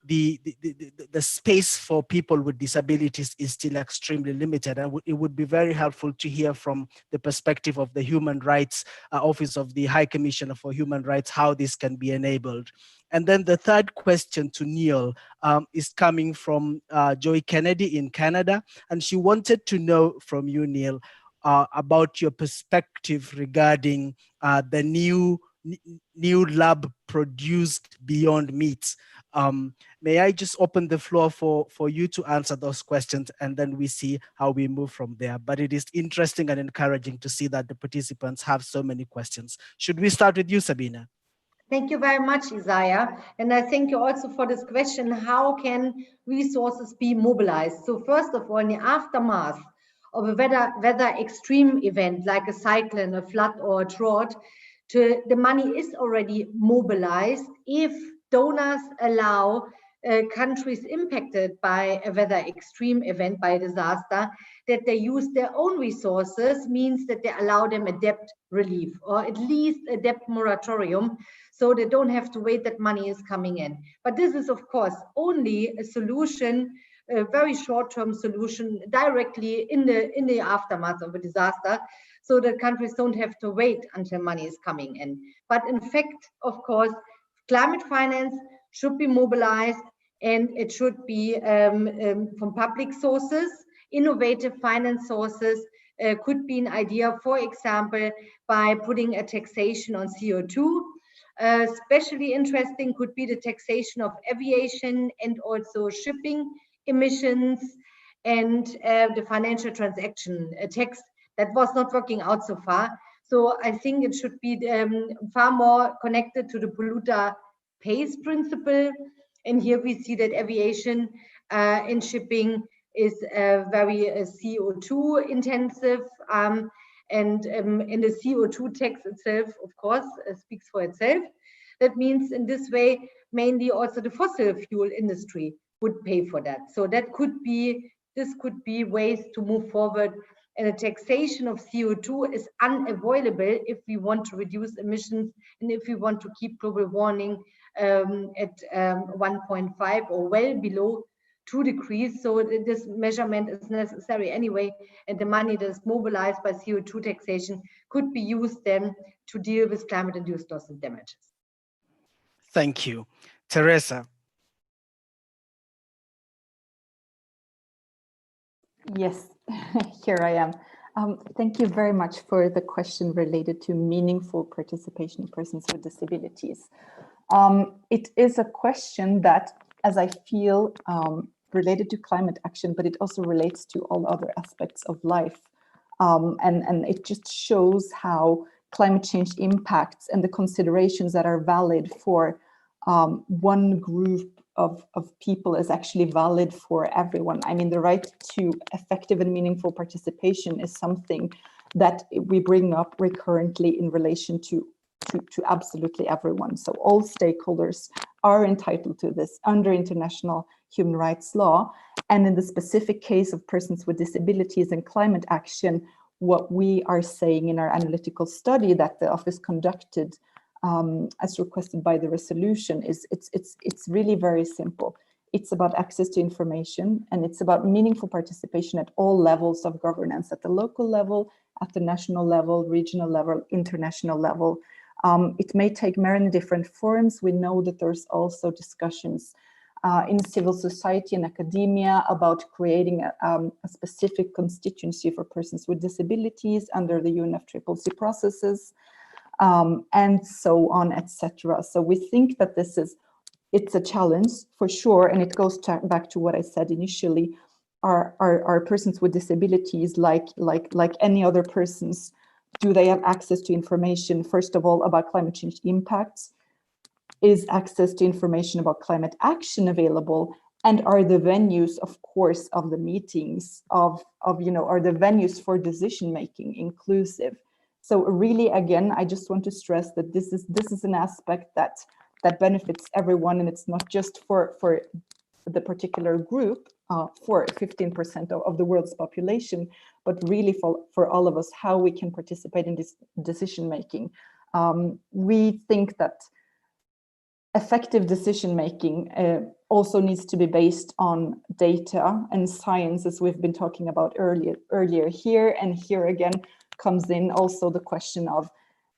the space for people with disabilities is still extremely limited, and it would be very helpful to hear from the perspective of the Human Rights Office of the High Commissioner for Human Rights how this can be enabled. And then the third question to Neil is coming from Joy Kennedy in Canada, and she wanted to know from you, Neil, about your perspective regarding the new lab produced Beyond Meat. May I just open the floor for you to answer those questions, and then we see how we move from there. But it is interesting and encouraging to see that the participants have so many questions. Should we start with you, Sabina? Thank you very much, Isaiah. And I thank you also for this question, how can resources be mobilized? So first of all, in the aftermath of a weather extreme event like a cyclone, a flood, or a drought, the money is already mobilized if donors allow countries impacted by a weather extreme event, by a disaster, that they use their own resources, means that they allow them a debt relief or at least a debt moratorium, so they don't have to wait that money is coming in. But this is, of course, only a solution, a very short-term solution directly in the aftermath of a disaster, so that countries don't have to wait until money is coming in. But in fact, of course, climate finance should be mobilized, and it should be from public sources. Innovative finance sources could be an idea, for example, by putting a taxation on CO2. Especially interesting could be the taxation of aviation and also shipping emissions, and the financial transaction tax that was not working out so far. So I think it should be far more connected to the polluter pays principle. And here we see that aviation and shipping is very CO2 intensive, and the CO2 tax itself, of course, speaks for itself. That means in this way, mainly also the fossil fuel industry would pay for that. So that could be, this could be ways to move forward. And a taxation of CO2 is unavoidable if we want to reduce emissions and if we want to keep global warming at 1.5 or well below 2 degrees. So this measurement is necessary anyway, and the money that is mobilized by CO2 taxation could be used then to deal with climate-induced loss and damages. Thank you. Teresa. Yes, here I am. Thank you very much for the question related to meaningful participation of persons with disabilities. It is a question that, as I feel, related to climate action, but it also relates to all other aspects of life. And it just shows how climate change impacts and the considerations that are valid for one group people is actually valid for everyone. I mean, the right to effective and meaningful participation is something that we bring up recurrently in relation to absolutely everyone. So all stakeholders are entitled to this under international human rights law. And in the specific case of persons with disabilities and climate action, what we are saying in our analytical study that the office conducted as requested by the resolution is it's really very simple. It's about access to information, and it's about meaningful participation at all levels of governance, at the local level, at the national level, regional level, international level. It may take many different forms. We know that there's also discussions in civil society and academia about creating a specific constituency for persons with disabilities under the UNFCCC processes, and so on, etc. So we think that it's a challenge for sure, and it goes back to what I said initially. Are persons with disabilities like any other persons? Do they have access to information, first of all, about climate change impacts? Is access to information about climate action available? And are the venues, of course, of the meetings are the venues for decision making inclusive? So really, again, I just want to stress that this is an aspect that benefits everyone, and it's not just for the particular group, for 15% of the world's population, but really for all of us, how we can participate in this decision making. We think that effective decision making also needs to be based on data and science, as we've been talking about earlier here. And here again comes in also the question of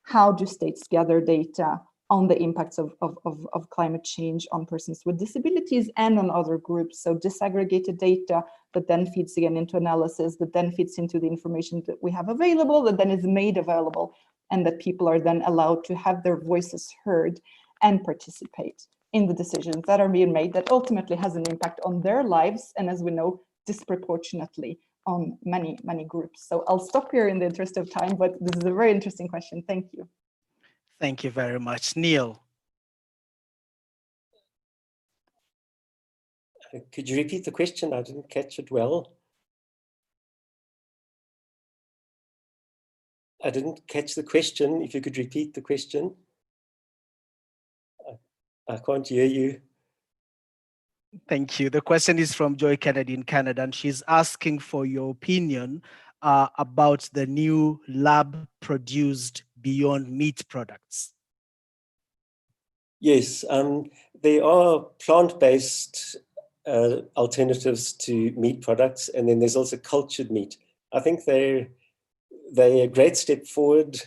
how do states gather data on the impacts of climate change on persons with disabilities and on other groups. So disaggregated data that then feeds again into analysis, that then feeds into the information that we have available, that then is made available, and that people are then allowed to have their voices heard and participate in the decisions that are being made that ultimately has an impact on their lives, and as we know, disproportionately on many groups. So I'll stop here in the interest of time, but this is a very interesting question. Thank you. Thank you very much. Neil. Could you repeat the question? I didn't catch it well. I didn't catch the question. If you could repeat the question. I can't hear you. Thank you. The question is from Joy Kennedy in Canada, and she's asking for your opinion about the new lab-produced Beyond Meat products. Yes, there are plant-based alternatives to meat products, and then there's also cultured meat. I think they're a great step forward,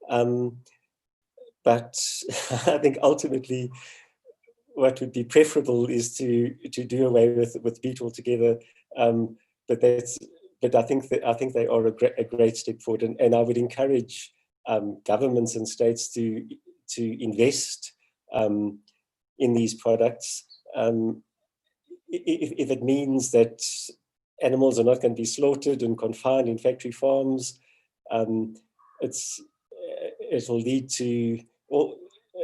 but I think ultimately what would be preferable is to do away with meat altogether. But I think they are a great step forward, and I would encourage governments and states to invest in these products. If it means that animals are not going to be slaughtered and confined in factory farms, it will lead to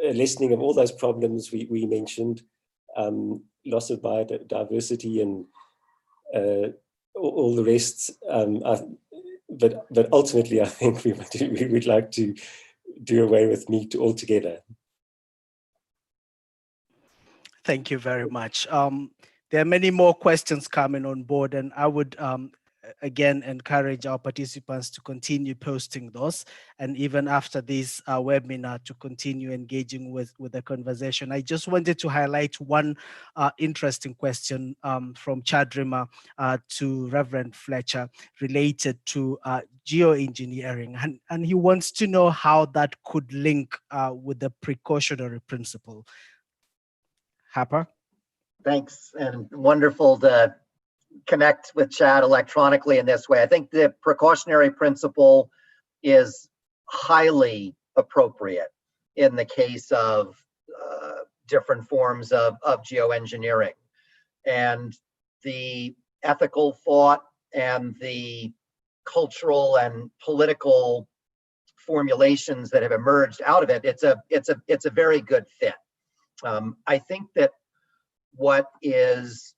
a lessening of all those problems we mentioned, loss of biodiversity and all the rest. But ultimately, I think we would like to do away with meat altogether. Thank you very much. There are many more questions coming on board, and I would again encourage our participants to continue posting those, and even after this webinar to continue engaging with the conversation. I just wanted to highlight one interesting question from Chadrima to Reverend Fletcher related to geoengineering, and he wants to know how that could link with the precautionary principle. Harper? Thanks, and wonderful to connect with Chad electronically in this way. I think the precautionary principle is highly appropriate in the case of different forms of geoengineering. And the ethical thought and the cultural and political formulations that have emerged out of it, it's a very good fit. I think that what is,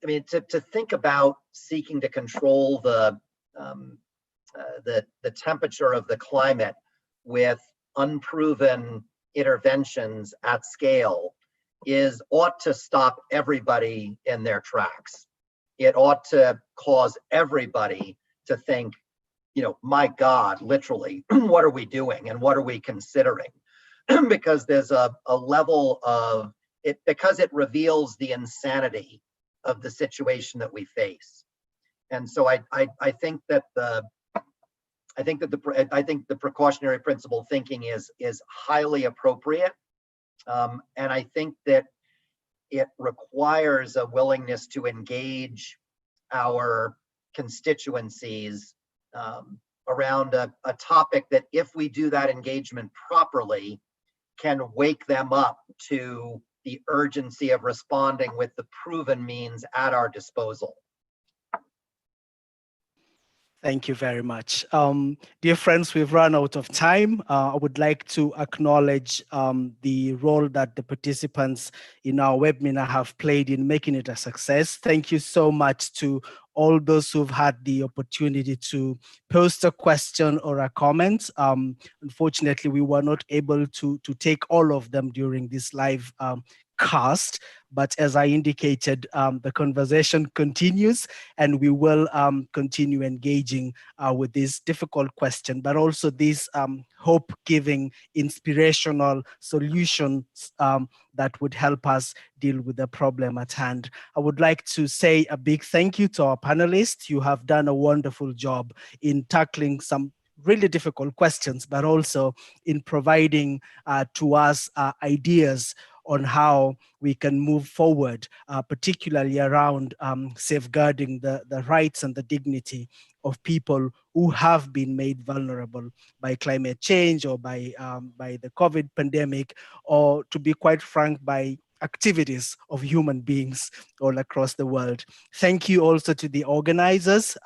I mean, to think about seeking to control the temperature of the climate with unproven interventions at scale ought to stop everybody in their tracks. It ought to cause everybody to think, you know, my God, literally, what are we doing and what are we considering? Because there's a level of it, because it reveals the insanity of the situation that we face. And so I think that the precautionary principle thinking is highly appropriate. And I think that it requires a willingness to engage our constituencies around a topic that, if we do that engagement properly, can wake them up to the urgency of responding with the proven means at our disposal. Thank you very much. Dear friends, we've run out of time. I would like to acknowledge the role that the participants in our webinar have played in making it a success. Thank you so much to all those who've had the opportunity to post a question or a comment. Unfortunately, we were not able to take all of them during this live cast, but as I indicated, the conversation continues, and we will continue engaging with this difficult question, but also these hope-giving, inspirational solutions that would help us deal with the problem at hand. I would like to say a big thank you to our panelists. You have done a wonderful job in tackling some really difficult questions, but also in providing to us ideas on how we can move forward, particularly around safeguarding the rights and the dignity of people who have been made vulnerable by climate change or by the COVID pandemic, or to be quite frank, by activities of human beings all across the world. Thank you also to the organizers,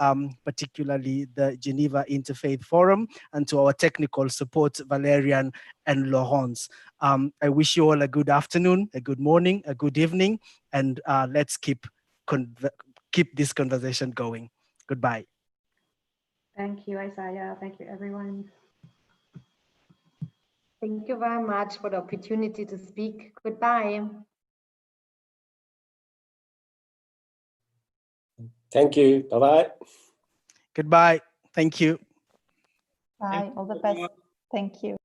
particularly the Geneva Interfaith Forum, and to our technical support, Valerian and Laurence. I wish you all a good afternoon, a good morning, a good evening, and let's keep this conversation going. Goodbye. Thank you, Isaiah. Thank you, everyone. Thank you very much for the opportunity to speak. Goodbye. Thank you. Bye-bye. Goodbye. Thank you. Bye. All the best. Thank you.